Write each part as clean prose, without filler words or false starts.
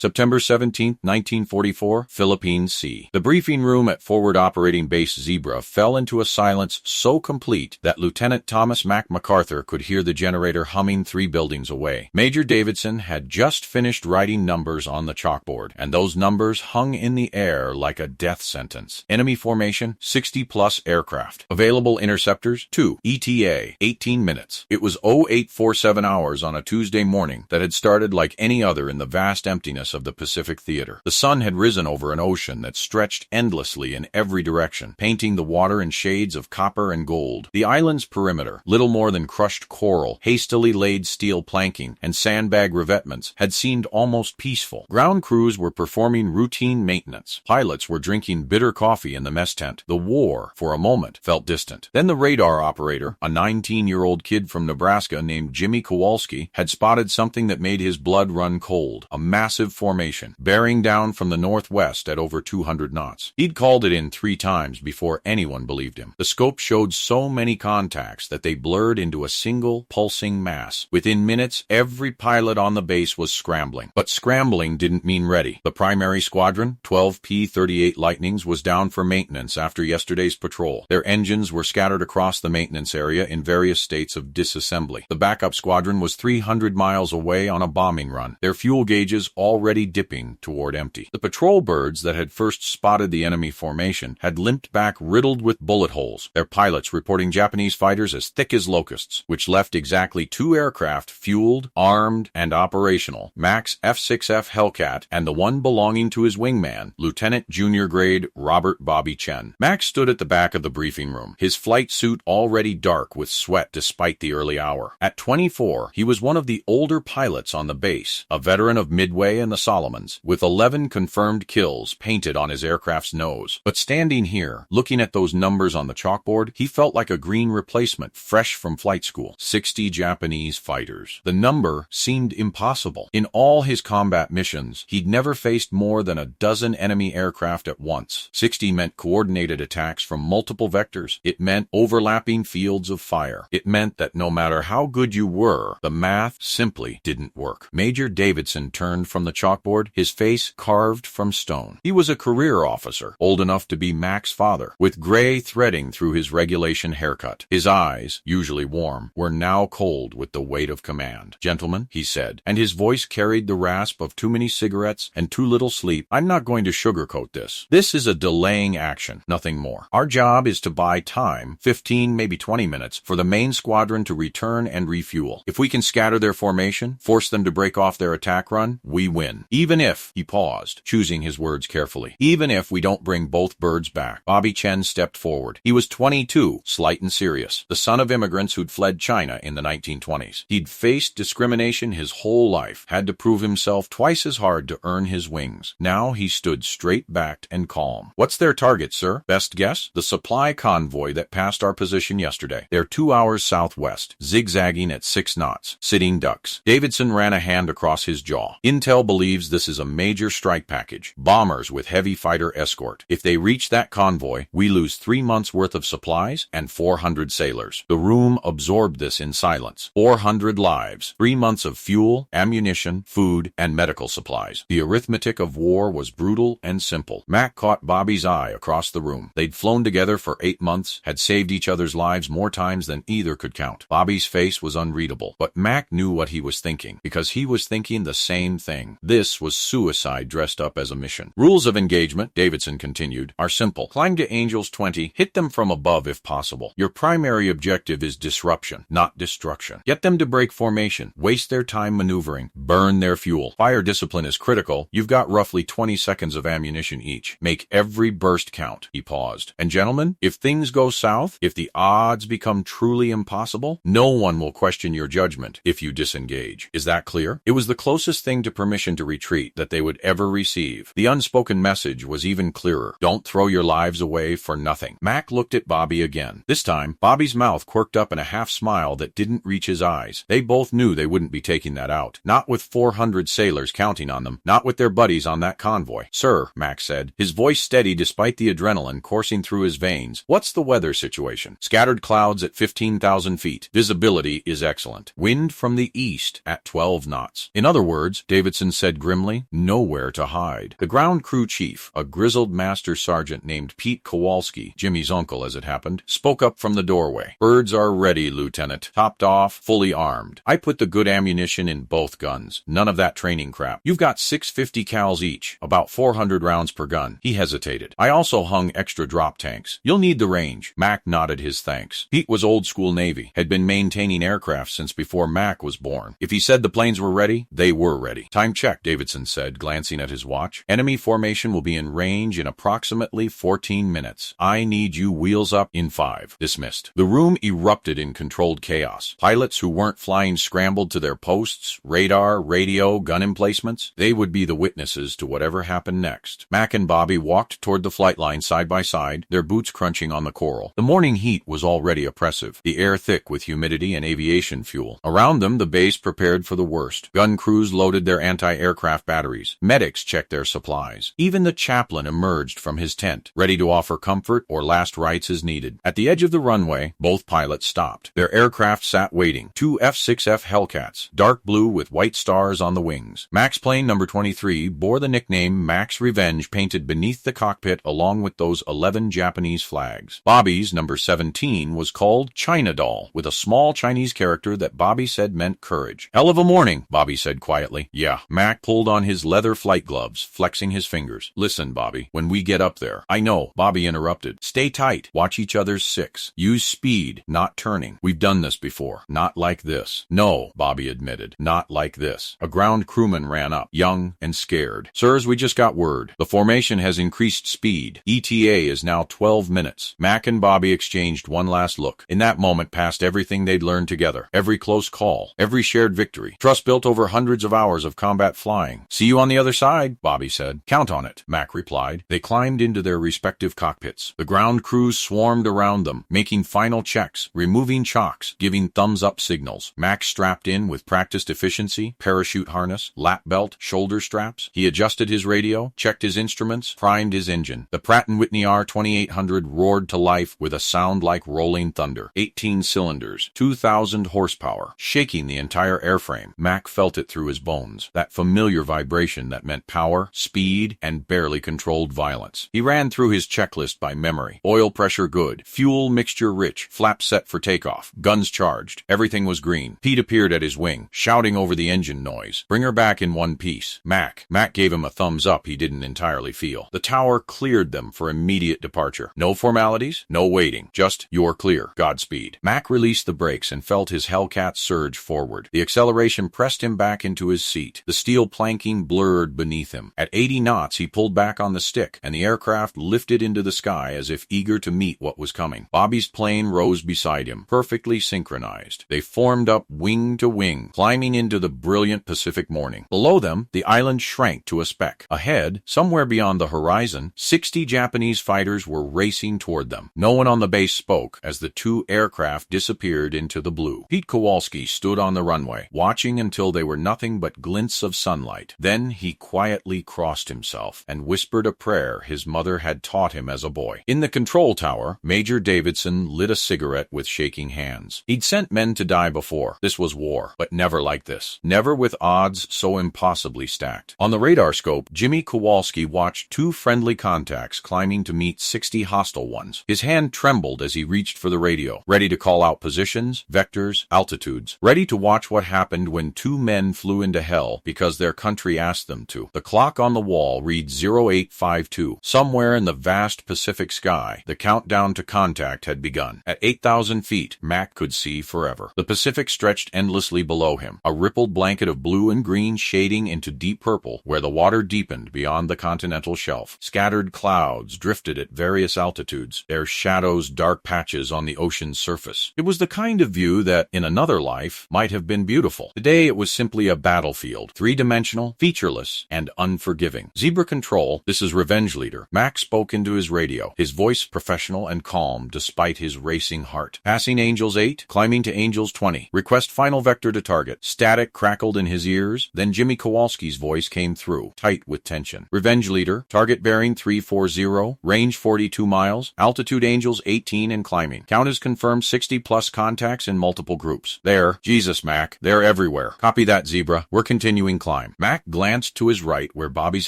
September 17, 1944, Philippine Sea. The briefing room at Forward Operating Base Zebra fell into a silence so complete that Lieutenant Thomas MacArthur could hear the generator humming 3 buildings away. Major Davidson had just finished writing numbers on the chalkboard, and those numbers hung in the air like a death sentence. Enemy formation, 60-plus aircraft. Available interceptors, 2. ETA, 18 minutes. It was 0847 hours on a Tuesday morning that had started like any other in the vast emptiness of the Pacific Theater. The sun had risen over an ocean that stretched endlessly in every direction, painting the water in shades of copper and gold. The island's perimeter, little more than crushed coral, hastily laid steel planking, and sandbag revetments, had seemed almost peaceful. Ground crews were performing routine maintenance. Pilots were drinking bitter coffee in the mess tent. The war, for a moment, felt distant. Then the radar operator, a 19-year-old kid from Nebraska named Jimmy Kowalski, had spotted something that made his blood run cold. A massive formation, bearing down from the northwest at over 200 knots. He'd called it in 3 times before anyone believed him. The scope showed so many contacts that they blurred into a single, pulsing mass. Within minutes, every pilot on the base was scrambling. But scrambling didn't mean ready. The primary squadron, 12 P-38 Lightnings, was down for maintenance after yesterday's patrol. Their engines were scattered across the maintenance area in various states of disassembly. The backup squadron was 300 miles away on a bombing run, their fuel gauges already dipping toward empty. The patrol birds that had first spotted the enemy formation had limped back riddled with bullet holes, their pilots reporting Japanese fighters as thick as locusts, which left exactly 2 aircraft fueled, armed, and operational, Mac's F-6F Hellcat and the one belonging to his wingman, Lieutenant Junior Grade Robert Bobby Chen. Mac stood at the back of the briefing room, his flight suit already dark with sweat despite the early hour. At 24, he was one of the older pilots on the base, a veteran of Midway and the Solomons, with 11 confirmed kills painted on his aircraft's nose. But standing here, looking at those numbers on the chalkboard, he felt like a green replacement fresh from flight school. 60 Japanese fighters. The number seemed impossible. In all his combat missions, he'd never faced more than a dozen enemy aircraft at once. 60 meant coordinated attacks from multiple vectors. It meant overlapping fields of fire. It meant that no matter how good you were, the math simply didn't work. Major Davidson turned from the chalkboard, his face carved from stone. He was a career officer, old enough to be Mac's father, with gray threading through his regulation haircut. His eyes, usually warm, were now cold with the weight of command. "Gentlemen," he said, and his voice carried the rasp of too many cigarettes and too little sleep, "I'm not going to sugarcoat this. This is a delaying action, nothing more. Our job is to buy time, 15, maybe 20 minutes, for the main squadron to return and refuel. If we can scatter their formation, force them to break off their attack run, we win. Even if," he paused, choosing his words carefully, "even if we don't bring both birds back." Bobby Chen stepped forward. He was 22, slight and serious, the son of immigrants who'd fled China in the 1920s. He'd faced discrimination his whole life, had to prove himself twice as hard to earn his wings. Now he stood straight-backed and calm. "What's their target, sir? Best guess? The supply convoy that passed our position yesterday. They're 2 hours southwest, zigzagging at 6 knots, sitting ducks." Davidson ran a hand across his jaw. "Intel believes this is a major strike package. Bombers with heavy fighter escort. If they reach that convoy, we lose 3 months' worth of supplies and 400 sailors." The room absorbed this in silence. 400 lives, 3 months of fuel, ammunition, food, and medical supplies. The arithmetic of war was brutal and simple. Mac caught Bobby's eye across the room. They'd flown together for 8 months, had saved each other's lives more times than either could count. Bobby's face was unreadable, but Mac knew what he was thinking, because he was thinking the same thing. This was suicide dressed up as a mission. "Rules of engagement," Davidson continued, "are simple. Climb to Angels 20, hit them from above if possible. Your primary objective is disruption, not destruction. Get them to break formation, waste their time maneuvering, burn their fuel. Fire discipline is critical. You've got roughly 20 seconds of ammunition each. Make every burst count." He paused. "And gentlemen, if things go south, if the odds become truly impossible, no one will question your judgment if you disengage. Is that clear?" It was the closest thing to permission to retreat that they would ever receive. The unspoken message was even clearer. Don't throw your lives away for nothing. Mac looked at Bobby again. This time, Bobby's mouth quirked up in a half smile that didn't reach his eyes. They both knew they wouldn't be taking that out. Not with 400 sailors counting on them. Not with their buddies on that convoy. "Sir," Mac said, his voice steady despite the adrenaline coursing through his veins, "what's the weather situation?" "Scattered clouds at 15,000 feet. Visibility is excellent. Wind from the east at 12 knots. In other words," Davidson said said grimly. Nowhere to hide. The ground crew chief, a grizzled master sergeant named Pete Kowalski, Jimmy's uncle as it happened, spoke up from the doorway. Birds are ready, Lieutenant. Topped off, fully armed. I put the good ammunition in both guns. None of that training crap. You've got 650 cals each, about 400 rounds per gun. He hesitated. I also hung extra drop tanks. You'll need the range. Mac nodded his thanks. Pete was old school Navy, had been maintaining aircraft since before Mac was born. If he said the planes were ready, they were ready. Time check, Davidson said, glancing at his watch. Enemy formation will be in range in approximately 14 minutes. I need you wheels up in 5. Dismissed. The room erupted in controlled chaos. Pilots who weren't flying scrambled to their posts, radar, radio, gun emplacements. They would be the witnesses to whatever happened next. Mac and Bobby walked toward the flight line side by side, their boots crunching on the coral. The morning heat was already oppressive, the air thick with humidity and aviation fuel. Around them, the base prepared for the worst. Gun crews loaded their anti-aircraft batteries. Medics checked their supplies. Even the chaplain emerged from his tent, ready to offer comfort or last rites as needed. At the edge of the runway, both pilots stopped. Their aircraft sat waiting. 2 F-6F Hellcats, dark blue with white stars on the wings. Mac's plane number 23 bore the nickname Mac's Revenge painted beneath the cockpit along with those 11 Japanese flags. Bobby's number 17 was called China Doll, with a small Chinese character that Bobby said meant courage. Hell of a morning, Bobby said quietly. Yeah. Mac pulled on his leather flight gloves, flexing his fingers. Listen, Bobby, when we get up there. I know, Bobby interrupted. Stay tight. Watch each other's 6. Use speed, not turning. We've done this before. Not like this. No, Bobby admitted. Not like this. A ground crewman ran up, young and scared. Sirs, we just got word. The formation has increased speed. ETA is now 12 minutes. Mac and Bobby exchanged one last look. In that moment passed everything they'd learned together. Every close call. Every shared victory. Trust built over hundreds of hours of combat flying. See you on the other side, Bobby said. Count on it, Mac replied. They climbed into their respective cockpits. The ground crews swarmed around them, making final checks, removing chocks, giving thumbs-up signals. Mac strapped in with practiced efficiency, parachute harness, lap belt, shoulder straps. He adjusted his radio, checked his instruments, primed his engine. The Pratt & Whitney R2800 roared to life with a sound like rolling thunder. 18 cylinders, 2,000 horsepower, shaking the entire airframe. Mac felt it through his bones, that familiar vibration that meant power, speed, and barely controlled violence. He ran through his checklist by memory. Oil pressure good, fuel mixture rich, flap set for takeoff, guns charged. Everything was green. Pete appeared at his wing, shouting over the engine noise. Bring her back in one piece. Mac gave him a thumbs up he didn't entirely feel. The tower cleared them for immediate departure. No formalities, no waiting. Just, you're clear. Godspeed. Mac released the brakes and felt his Hellcat surge forward. The acceleration pressed him back into his seat. The steel planking blurred beneath him. At 80 knots, he pulled back on the stick, and the aircraft lifted into the sky as if eager to meet what was coming. Bobby's plane rose beside him, perfectly synchronized. They formed up wing to wing, climbing into the brilliant Pacific morning. Below them, the island shrank to a speck. Ahead, somewhere beyond the horizon, 60 Japanese fighters were racing toward them. No one on the base spoke as the 2 aircraft disappeared into the blue. Pete Kowalski stood on the runway, watching until they were nothing but glints of sunlight. Then he quietly crossed himself and whispered a prayer his mother had taught him as a boy. In the control tower, Major Davidson lit a cigarette with shaking hands. He'd sent men to die before. This was war, but never like this. Never with odds so impossibly stacked. On the radar scope, Jimmy Kowalski watched 2 friendly contacts climbing to meet 60 hostile ones. His hand trembled as he reached for the radio, ready to call out positions, vectors, altitudes, ready to watch what happened when 2 men flew into hell because their country asked them to. The clock on the wall read 0852. Somewhere in the vast Pacific sky, the countdown to contact had begun. At 8,000 feet, Mac could see forever. The Pacific stretched endlessly below him, a rippled blanket of blue and green shading into deep purple where the water deepened beyond the continental shelf. Scattered clouds drifted at various altitudes, their shadows dark patches on the ocean's surface. It was the kind of view that, in another life, might have been beautiful. Today it was simply a battlefield, 3-dimensional, featureless, and unforgiving. Zebra Control, this is Revenge Leader. Mac spoke into his radio, his voice professional and calm despite his racing heart. Passing Angels 8, climbing to Angels 20. Request final vector to target. Static crackled in his ears, then Jimmy Kowalski's voice came through, tight with tension. Revenge Leader, target bearing 340, range 42 miles, altitude Angels 18 and climbing. Count as confirmed 60+ contacts in multiple groups. There, Jesus Mac, they're everywhere. Copy that, Zebra. We're continuing climb. climb. Mac glanced to his right where Bobby's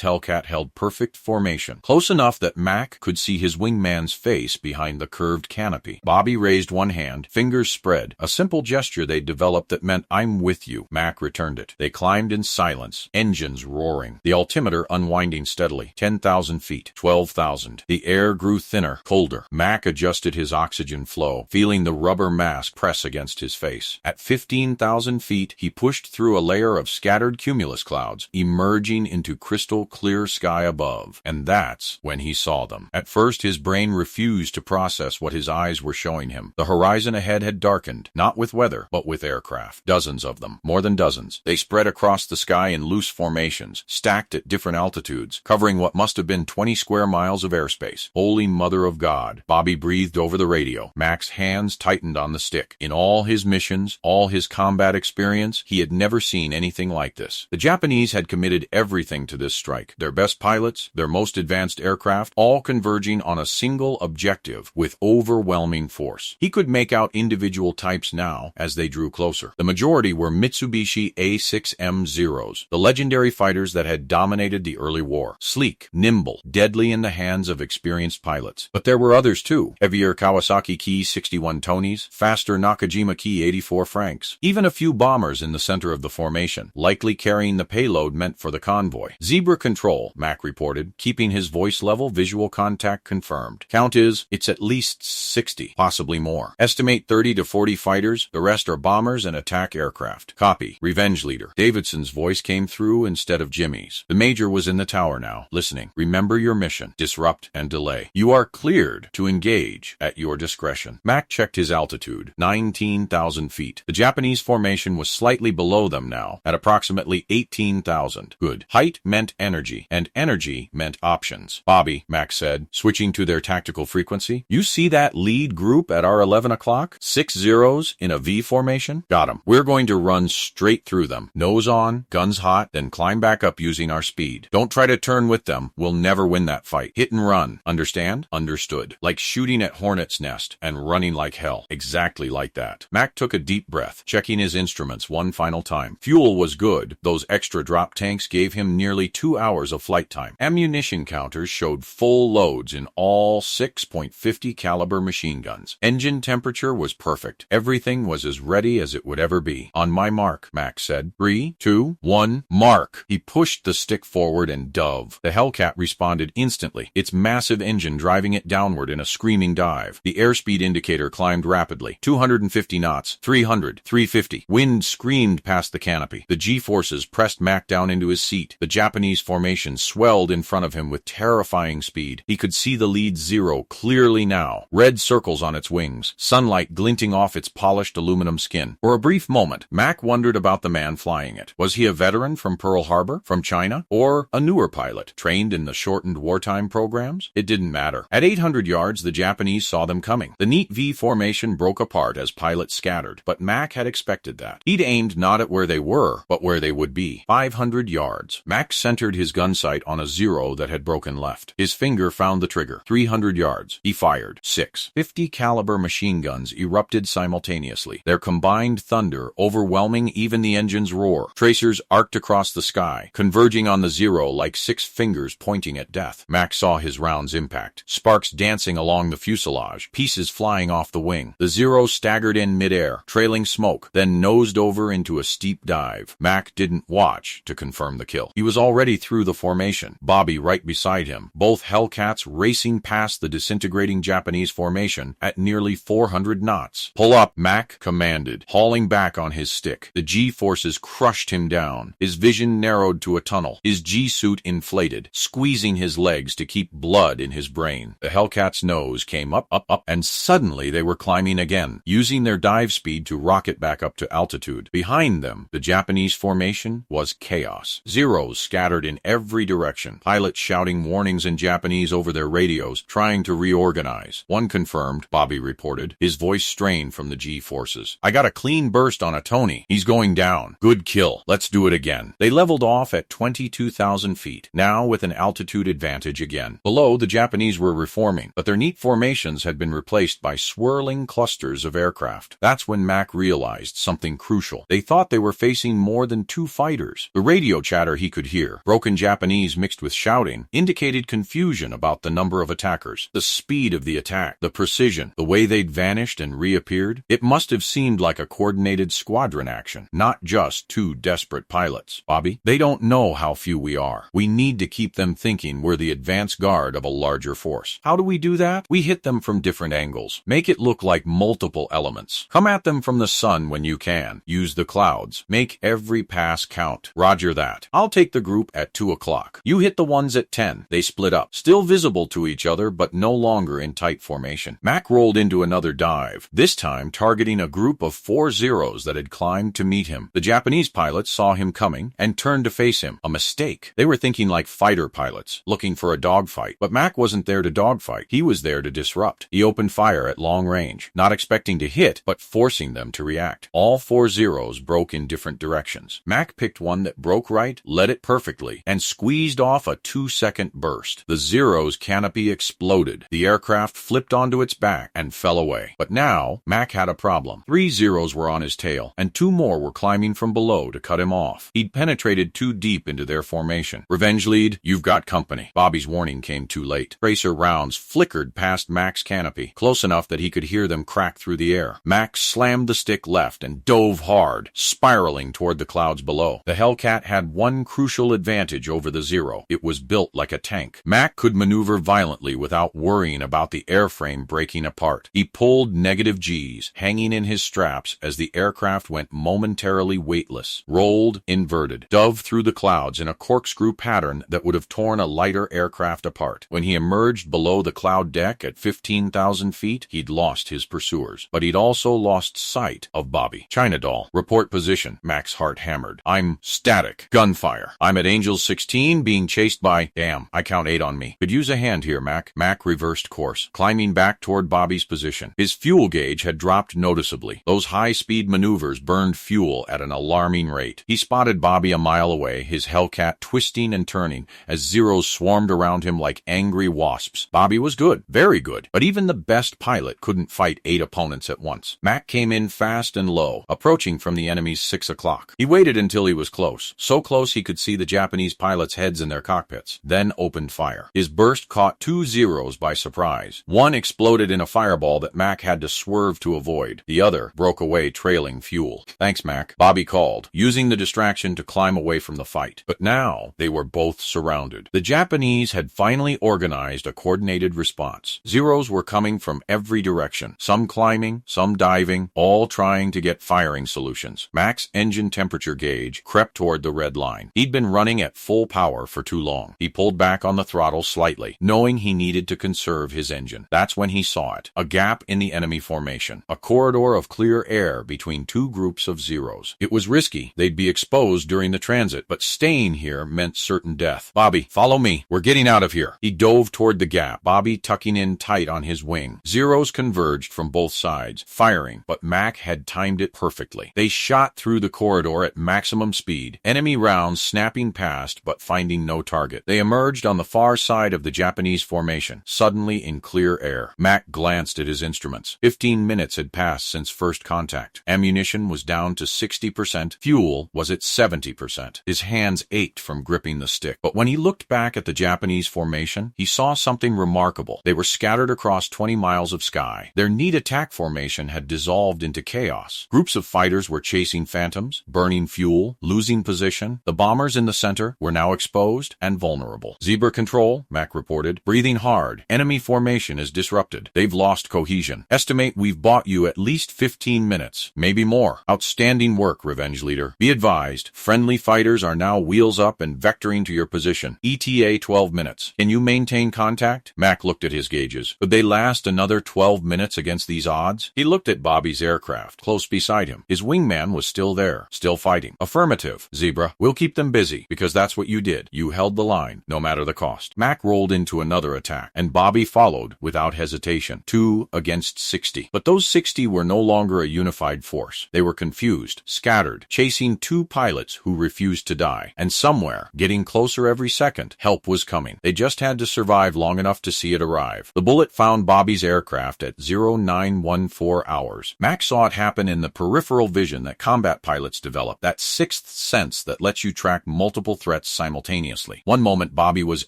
Hellcat held perfect formation, close enough that Mac could see his wingman's face behind the curved canopy. Bobby raised one hand, fingers spread, a simple gesture they'd developed that meant, "I'm with you." Mac returned it. They climbed in silence, engines roaring, the altimeter unwinding steadily. 10,000 feet, 12,000. The air grew thinner, colder. Mac adjusted his oxygen flow, feeling the rubber mask press against his face. At 15,000 feet, he pushed through a layer of scattered cumulus clouds, emerging into crystal clear sky above. And that's when he saw them. At first, his brain refused to process what his eyes were showing him. The horizon ahead had darkened, not with weather, but with aircraft. Dozens of them, more than dozens. They spread across the sky in loose formations, stacked at different altitudes, covering what must have been 20 square miles of airspace. Holy Mother of God. Bobby breathed over the radio. Mac's hands tightened on the stick. In all his missions, all his combat experience, he had never seen anything like this. The Japanese had committed everything to this strike. Their best pilots, their most advanced aircraft, all converging on a single objective with overwhelming force. He could make out individual types now as they drew closer. The majority were Mitsubishi A6M0s, the legendary fighters that had dominated the early war. Sleek, nimble, deadly in the hands of experienced pilots. But there were others too. Heavier Kawasaki Ki 61 Tonys, faster Nakajima Ki 84 Franks. Even a few bombers in the center of the formation, likely carrying the payload meant for the convoy. Zebra control, Mac reported, keeping his voice level. Visual contact confirmed. Count is, it's at least 60, possibly more. Estimate 30 to 40 fighters, the rest are bombers and attack aircraft. Copy. Revenge leader. Davidson's voice came through instead of Jimmy's. The major was in the tower now, listening. Remember your mission. Disrupt and delay. You are cleared to engage at your discretion. Mac checked his altitude, 19,000 feet. The Japanese formation was slightly below them now, at approximately 18,000. Good. Height meant energy, and energy meant options. Bobby, Mac said, switching to their tactical frequency. You see that lead group at our 11 o'clock? 6 zeros in a V formation? Got 'em. We're going to run straight through them. Nose on, guns hot, then climb back up using our speed. Don't try to turn with them. We'll never win that fight. Hit and run. Understand? Understood. Like shooting at Hornet's Nest and running like hell. Exactly like that. Mac took a deep breath, checking his instruments one final time. Fuel was good. Those extra drop tanks gave him nearly 2 hours of flight time. Ammunition counters showed full loads in all 6.50 caliber machine guns. Engine temperature was perfect. Everything was as ready as it would ever be. On my mark, Mac said. 3, 2, 1, mark. He pushed the stick forward and dove. The Hellcat responded instantly, its massive engine driving it downward in a screaming dive. The airspeed indicator climbed rapidly. 250 knots, 300, 350. Wind screamed past the canopy. The G-forces pressed Mac down into his seat. The Japanese formation swelled in front of him with terrifying speed. He could see the lead Zero clearly now. Red circles on its wings, sunlight glinting off its polished aluminum skin. For a brief moment, Mac wondered about the man flying it. Was he a veteran from Pearl Harbor, from China, or a newer pilot, trained in the shortened wartime programs? It didn't matter. At 800 yards, the Japanese saw them coming. The neat V formation broke apart as pilots scattered, but Mac had expected that. He'd aimed not at where they were, but where they would be. 500 yards. Mac centered his gun sight on a Zero that had broken left. His finger found the trigger. 300 yards. He fired. 6. 50 caliber machine guns erupted simultaneously, their combined thunder overwhelming even the engine's roar. Tracers arced across the sky, converging on the Zero like 6 fingers pointing at death. Mac saw his rounds impact, sparks dancing along the fuselage, pieces flying off the wing. The Zero staggered in midair, trailing smoke, then nosed over into a steep dive. Mac didn't watch to confirm the kill. He was already through the formation, Bobby right beside him, both Hellcats racing past the disintegrating Japanese formation at nearly 400 knots. Pull up, Mac commanded, hauling back on his stick. The G-forces crushed him down. His vision narrowed to a tunnel, his G-suit inflated, squeezing his legs to keep blood in his brain. The Hellcat's nose came up, up, up, and suddenly they were climbing again, using their dive speed to rocket back up to altitude. Behind them, the Japanese formation was chaos. Zeros scattered in every direction, pilots shouting warnings in Japanese over their radios, trying to reorganize. One confirmed, Bobby reported, his voice strained from the G-forces. I got a clean burst on a Tony. He's going down. Good kill. Let's do it again. They leveled off at 22,000 feet, now with an altitude advantage again. Below, the Japanese were reforming, but their neat formations had been replaced by swirling clusters of aircraft. That's when Mac realized something crucial. They thought they were facing more than 2 fighters. fighters. The radio chatter he could hear, broken Japanese mixed with shouting, indicated confusion about the number of attackers, the speed of the attack, the precision, the way they'd vanished and reappeared. It must have seemed like a coordinated squadron action, not just two desperate pilots. Bobby, they don't know how few we are. We need to keep them thinking we're the advance guard of a larger force. How do we do that? We hit them from different angles. Make it look like multiple elements. Come at them from the sun when you can. Use the clouds. Make every pass count. Roger that. I'll take the group at 2 o'clock. You hit the ones at 10. They split up. Still visible to each other, but no longer in tight formation. Mac rolled into another dive, this time targeting a group of 4 Zeros that had climbed to meet him. The Japanese pilots saw him coming and turned to face him. A mistake. They were thinking like fighter pilots, looking for a dogfight. But Mac wasn't there to dogfight. He was there to disrupt. He opened fire at long range, not expecting to hit, but forcing them to react. All 4 Zeros broke in different directions. Mac picked one that broke right, led it perfectly, and squeezed off a 2-second burst. The Zero's canopy exploded. The aircraft flipped onto its back and fell away. But now, Mac had a problem. 3 Zeros were on his tail, and 2 more were climbing from below to cut him off. He'd penetrated too deep into their formation. Revenge lead, you've got company. Bobby's warning came too late. Tracer rounds flickered past Mac's canopy, close enough that he could hear them crack through the air. Mac slammed the stick left and dove hard, spiraling toward the clouds below. The Hellcat had one crucial advantage over the Zero. It was built like a tank. Mac could maneuver violently without worrying about the airframe breaking apart. He pulled negative G's, hanging in his straps as the aircraft went momentarily weightless, rolled, inverted, dove through the clouds in a corkscrew pattern that would have torn a lighter aircraft apart. When he emerged below the cloud deck at 15,000 feet, he'd lost his pursuers, but he'd also lost sight of Bobby. China Doll, report position. Mac's heart hammered. I'm static. Gunfire. I'm at Angel 16 being chased by... Damn, I count 8 on me. Could use a hand here, Mac. Mac reversed course, climbing back toward Bobby's position. His fuel gauge had dropped noticeably. Those high-speed maneuvers burned fuel at an alarming rate. He spotted Bobby a mile away, his Hellcat twisting and turning as Zeros swarmed around him like angry wasps. Bobby was good, very good, but even the best pilot couldn't fight 8 opponents at once. Mac came in fast and low, approaching from the enemy's 6 o'clock. He waited until he was close, so close he could see the Japanese pilots' heads in their cockpits, then opened fire. His burst caught 2 Zeros by surprise. One exploded in a fireball that Mac had to swerve to avoid. The other broke away trailing fuel. Thanks, Mac, Bobby called, using the distraction to climb away from the fight. But now they were both surrounded. The Japanese had finally organized a coordinated response. Zeros were coming from every direction, some climbing, some diving, all trying to get firing solutions. Mac's engine temperature gauge crept toward the red line. He'd been running at full power for too long. He pulled back on the throttle slightly, knowing he needed to conserve his engine. That's when he saw it. A gap in the enemy formation. A corridor of clear air between 2 groups of Zeros. It was risky. They'd be exposed during the transit, but staying here meant certain death. Bobby, follow me. We're getting out of here. He dove toward the gap, Bobby tucking in tight on his wing. Zeros converged from both sides, firing, but Mac had timed it perfectly. They shot through the corridor at maximum speed, enemy rounds snapping past but finding no target. They emerged on the far side of the Japanese formation, suddenly in clear air. Mac glanced at his instruments. 15 minutes had passed since first contact. Ammunition was down to 60%. Fuel was at 70%. His hands ached from gripping the stick. But when he looked back at the Japanese formation, he saw something remarkable. They were scattered across 20 miles of sky. Their neat attack formation had dissolved into chaos. Groups of fighters were chasing phantoms, burning fuel, losing position. The bombers in the center were now exposed and vulnerable. Zebra control, Mac reported. Breathing hard. Enemy formation is disrupted. They've lost cohesion. Estimate we've bought you at least 15 minutes, maybe more. Outstanding work, Revenge Leader. Be advised, friendly fighters are now wheels up and vectoring to your position. ETA 12 minutes. Can you maintain contact? Mac looked at his gauges. Could they last another 12 minutes against these odds? He looked at Bobby's aircraft, close beside him. His wingman was still there, still fighting. Affirmative, Zebra. We'll keep them busy, because that's what you did. You held the line, no matter the cost. Mac rolled into another attack, and Bobby followed without hesitation. 2 against 60. But those 60 were no longer a unified force. They were confused, scattered, chasing 2 pilots who refused to die. And somewhere, getting closer every second, help was coming. They just had to survive long enough to see it arrive. The bullet found Bobby's aircraft at 0914 hours. Mac saw it happen in the peripheral vision that combat pilots develop, that 6th sixth sense that lets you track multiple threats simultaneously. One moment, Bobby was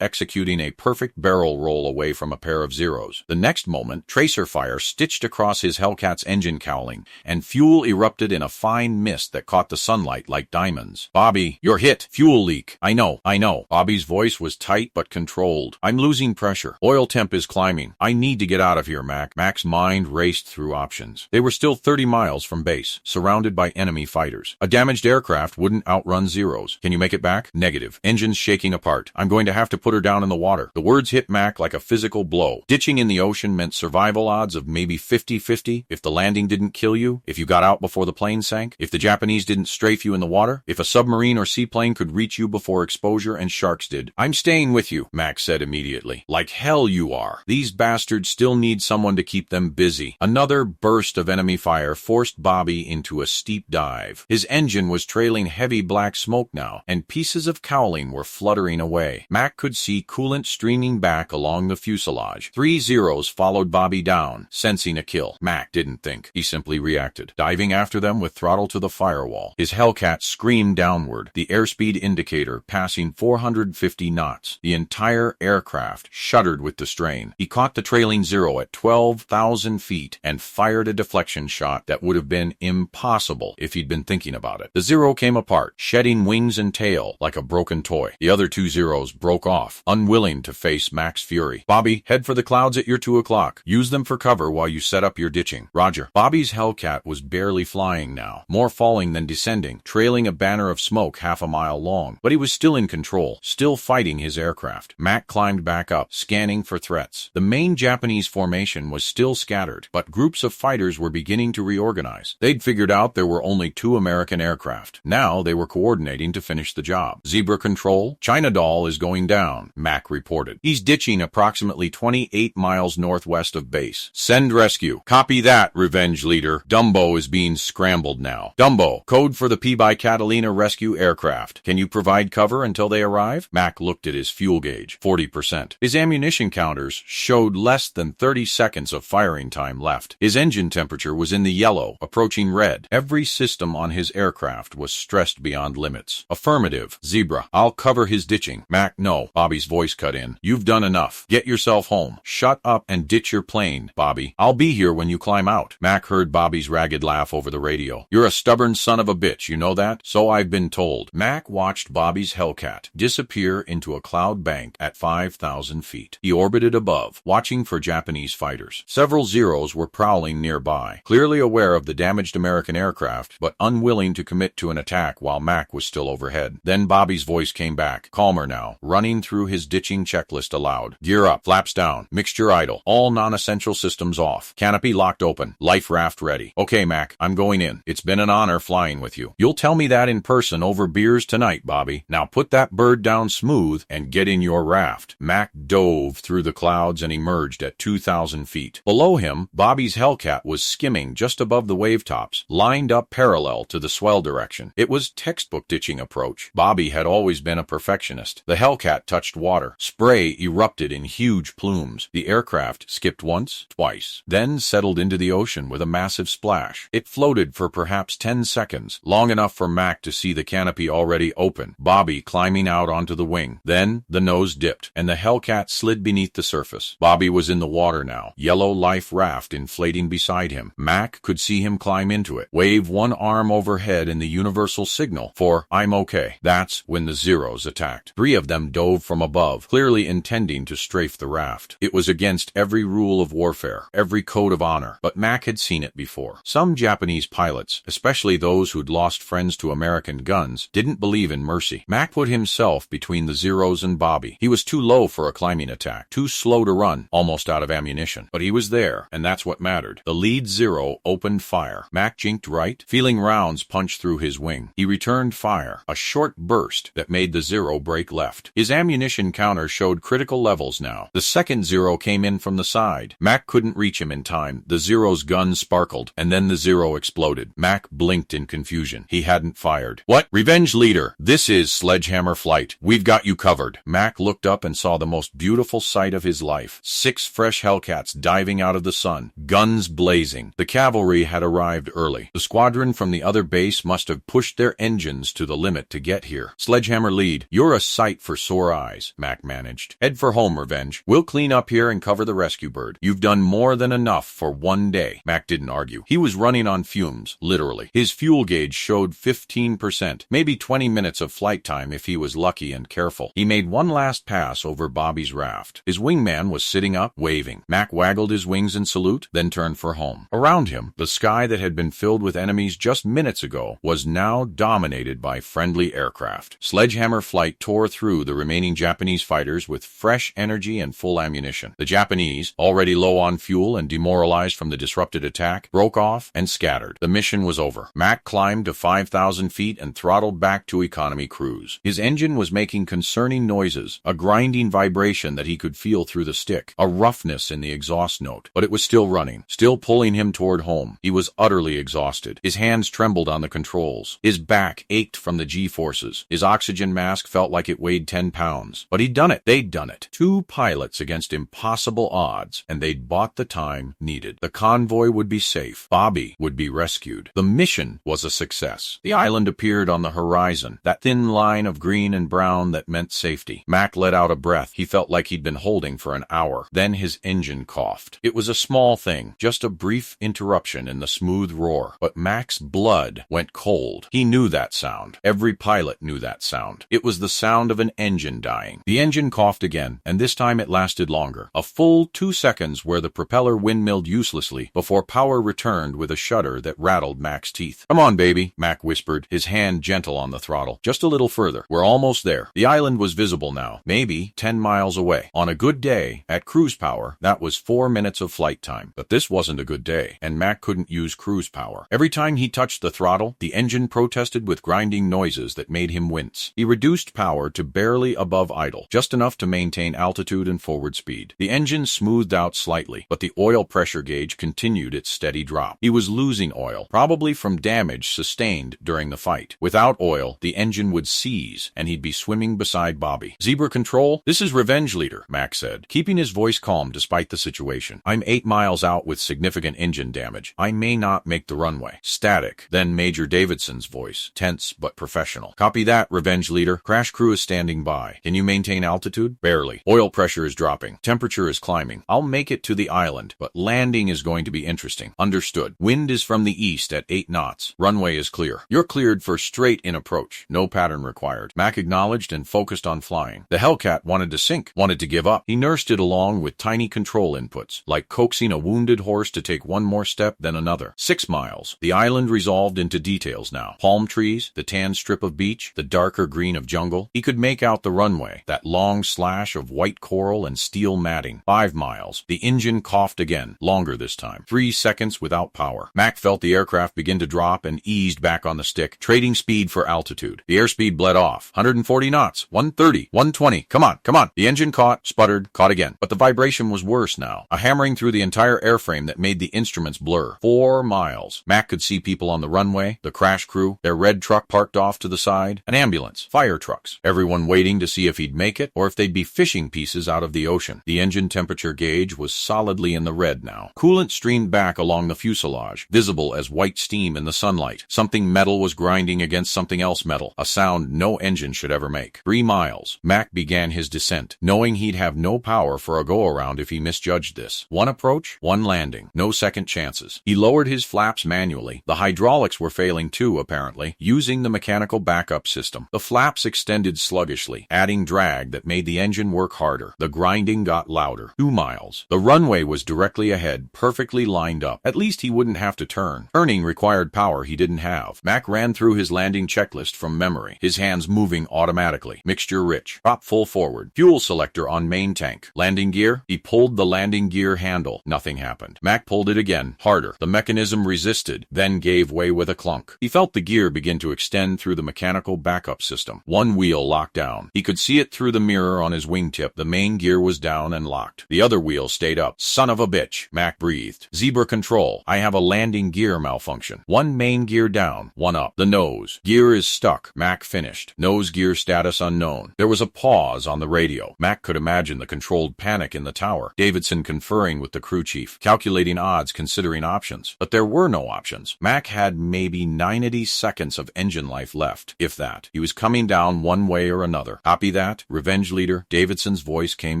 executing a perfect barrel roll away from a pair of Zeros. The next moment, tracer fire stitched across his Hellcat's engine cowling, and fuel erupted in a fine mist that caught the sunlight like diamonds. Bobby, you're hit. Fuel leak. I know. Bobby's voice was tight but controlled. I'm losing pressure. Oil temp is climbing. I need to get out of here, Mac. Mac's mind raced through options. They were still 30 miles from base, surrounded by enemy fighters. A damaged aircraft wouldn't outrun Zeros. Can you make it back? Negative. Engines shaking apart. I'm going to have to put her down in the water. The words hit Mac like a physical blow. Ditching in the ocean meant survival odds of maybe 50-50 if the landing didn't kill you, if you got out before the plane sank, if the Japanese didn't strafe you in the water, if a submarine or seaplane could reach you before exposure and sharks did. I'm staying with you, Mac said immediately. Like hell you are. These bastards still need someone to keep them busy. Another burst of enemy fire forced Bobby into a steep dive. His engine was trailing heavy black smoke now, and pieces of cowling were fluttering away. Mac could see coolant streaming back along the fuselage. 3 Zeros followed Bobby down, sensing a kill. Mac didn't think. He simply reacted, diving after them with throttle to the firewall. His Hellcat screamed downward, the airspeed indicator passing 450 knots. The entire aircraft shuddered with the strain. He caught the trailing Zero at 12,000 feet and fired a deflection shot that would have been impossible if he'd been thinking about it. The Zero came apart, shedding wings and tail like a broken toy. The other 2 Zeros broke off, unwilling to face Mac's fury. Bobby, head for the clouds at your 2 o'clock. Use them for cover while you set up your ditching. Roger. Bobby's Hellcat was barely flying now, more falling than descending, trailing a banner of smoke half a mile long. But he was still in control, still fighting his aircraft. Mac climbed back up, scanning for threats. The main Japanese formation was still scattered, but groups of fighters were beginning to reorganize. They'd figured out there were only 2 American aircraft. Now they were coordinating to finish the job. Zebra control, China Doll is going down, Mac reported. He's ditching approximately 28 miles northwest of base. Send rescue. Copy that, Revenge Leader. Dumbo is being scrambled now. Dumbo, code for the P by Catalina rescue aircraft. Can you provide cover until they arrive? Mac looked at his fuel gauge. 40%. His ammunition counters showed less than 30 seconds of firing time left. His engine temperature was in the yellow, approaching red. Every system on his aircraft was stressed beyond limits. Affirmative. Zebra, I'll cover his ditching. Mac, no. Bobby's voice cut in. You've done enough. Get yourself home. Shut up and ditch your plane, Bobby. I'll be here when you climb out. Mac heard Bobby's ragged laugh over the radio. You're a stubborn son of a bitch, you know that? So I've been told. Mac watched Bobby's Hellcat disappear into a cloud bank at 5,000 feet. He orbited above, watching for Japanese fighters. Several Zeros were prowling nearby, clearly aware of the damaged American aircraft, but unwilling to commit to an attack while Mac was still overhead. Then Bobby's voice came back, calmer now, running through his ditching checklist aloud. Gear up, flaps down, mixture idle, all non-essential systems off, canopy locked open, life raft ready. Okay, Mac, I'm going in. It's been an honor flying with you. You'll tell me that in person over beers tonight, Bobby. Now put that bird down smooth and get in your raft. Mac dove through the clouds and emerged at 2,000 feet. Below him, Bobby's Hellcat was skimming just above the wave tops, lined up parallel to the swell direction. It was textbook ditching approach. Bobby had always been a perfectionist. The Hellcat touched water. Spray erupted in huge plumes. The aircraft skipped once, twice, then settled into the ocean with a massive splash. It floated for perhaps 10 seconds, long enough for Mac to see the canopy already open, Bobby climbing out onto the wing. Then the nose dipped, and the Hellcat slid beneath the surface. Bobby was in the water now, yellow life raft inflating beside him. Mac could see him climb into it, wave one arm overhead in the universal signal for "I'm okay." That's when the Zeros attacked. 3 of them dove from above, clearly intending to strafe the raft. It was against every rule of warfare, every code of honor, but Mac had seen it before. Some Japanese pilots, especially those who'd lost friends to American guns, didn't believe in mercy. Mac put himself between the Zeros and Bobby. He was too low for a climbing attack, too slow to run, almost out of ammunition. But he was there, and that's what mattered. The lead Zero opened fire. Mac jinked right, feeling rounds punch through his wing. He returned fire, a short burst that made the Zero break left. His ammunition counter showed critical levels now. The second Zero came in from the side. Mac couldn't reach him in time. The Zero's gun sparkled, and then the Zero exploded. Mac blinked in confusion. He hadn't fired. What? Revenge Leader, this is Sledgehammer Flight. We've got you covered. Mac looked up and saw the most beautiful sight of his life. 6 fresh Hellcats diving out of the sun, guns blazing. The cavalry had arrived early. The squadron from the other base must have pushed their engines to the limit to get here. Sledgehammer lead. You're a sight for sore eyes, Mac managed. Head for home, Revenge. We'll clean up here and cover the rescue bird. You've done more than enough for one day. Mac didn't argue. He was running on fumes, literally. His fuel gauge showed 15%, maybe 20 minutes of flight time if he was lucky and careful. He made one last pass over Bobby's raft. His wingman was sitting up, waving. Mac waggled his wings in salute, then turned for home. Around him, the sky that had been filled with enemies just minutes ago was now dominated by friendly aircraft. Sledgehammer flight tore through the remaining Japanese fighters with fresh energy and full ammunition. The Japanese, already low on fuel and demoralized from the disrupted attack, broke off and scattered. The mission was over. Mac climbed to 5,000 feet and throttled back to economy cruise. His engine was making concerning noises, a grinding vibration that he could feel through the stick, a roughness in the exhaust note, but it was still running, still pulling him toward home. He was utterly exhausted. His hands trembled on the controls. His back ached from the G-forces. His oxygen mask felt like it weighed 10 pounds. But he'd done it. They'd done it. 2 pilots against impossible odds, and they'd bought the time needed. The convoy would be safe. Bobby would be rescued. The mission was a success. The island appeared on the horizon, that thin line of green and brown that meant safety. Mac let out a breath he felt like he'd been holding for an hour. Then his engine coughed. It was a small thing, just a brief interruption in the smooth roar. But Mac's blood went cold. He knew that sound. Every pilot knew that sound. It was the sound of an engine dying. The engine coughed again, and this time it lasted longer. A full 2 seconds where the propeller windmilled uselessly before power returned with a shudder that rattled Mac's teeth. "Come on, baby," Mac whispered, his hand gentle on the throttle. "Just a little further. We're almost there." The island was visible now, maybe 10 miles away. On a good day, at cruise power, that was 4 minutes of flight time. But this wasn't a good day, and Mac couldn't use cruise power. Every time he touched the throttle, the engine protested with grinding noises that made him wince. He reduced power to barely above idle, just enough to maintain altitude and forward speed. The engine smoothed out slightly, but the oil pressure gauge continued its steady drop. He was losing oil, probably from damage sustained during the fight. Without oil, the engine would seize, and he'd be swimming beside Bobby. "Zebra Control, this is Revenge Leader," Mac said, keeping his voice calm despite the situation. "I'm 8 miles out with significant engine damage. I may not make the runway." Static. Then Major Davidson's voice, tense but professional. "Copy that, Revenge Leader. Crash crew is standing by. Can you maintain altitude?" "Barely. Oil pressure is dropping. Temperature is climbing. I'll make it to the island, but landing is going to be interesting." "Understood. Wind is from the east at 8 knots. Runway is clear. You're cleared for straight-in approach. No pattern required." Mac acknowledged and focused on flying. The Hellcat wanted to sink, wanted to give up. He nursed it along with tiny control inputs, like coaxing a wounded horse to take one more step then another. 6 miles. The island resolved into details now. Palm trees, the tan strip of beach, the darker green of jungle. He could make out the runway, that long slash of white coral and steel matting. 5 miles. The engine coughed again, longer this time. 3 seconds without power. Mac felt the aircraft begin to drop and eased back on the stick, trading speed for altitude. The airspeed bled off. 140 knots, 130, 120. Come on, come on. The engine caught, sputtered, caught again. But the vibration was worse now, a hammering through the entire airframe that made the instruments blur. 4 miles. Mac could see people on the runway, the crash crew, their red truck parked off to the side, an ambulance, fire trucks, everyone waiting to see if he'd make it or if they'd be fishing pieces out of the ocean. The engine temperature gauge was solidly in the red now. Coolant streamed back along the fuselage, visible as white steam in the sunlight. Something metal was grinding against something else metal, a sound no engine should ever make. 3 miles. Mac began his descent, knowing he'd have no power for a go-around if he misjudged this. 1 approach, 1 landing. No second chances. He lowered his flaps manually. The hydraulics were failing too, apparently, using the mechanical backup system. The flaps extended sluggishly, adding drag that made the engine work harder. The grinding got louder. 2 miles. The runway was directly ahead, perfectly lined up. At least he wouldn't have to turn. Turning required power he didn't have. Mac ran through his landing checklist from memory, his hands moving automatically. Mixture rich. Prop full forward. Fuel selector on main tank. Landing gear? He pulled the landing gear handle. Nothing happened. Mac pulled it again, harder. The mechanism resisted, then gave way with a clunk. He felt the gear begin to extend through the mechanical backup system. 1 wheel locked down. He could see it through the mirror on his wingtip. The main gear was down and locked. The other wheel stayed up. "Son of a bitch," Mac breathed. "Zebra Control, I have a landing gear malfunction. 1 main gear down, 1 up. The nose. Gear is stuck." Mac finished. Nose gear status unknown. There was a pause on the radio. Mac could imagine the controlled panic in the tower. Davidson conferring with the crew chief, calculating odds, considering options. But there were no options. Mac had maybe 90 seconds seconds of engine life left, if that. He was coming down one way or another. Copy that? Revenge leader Davidson's voice came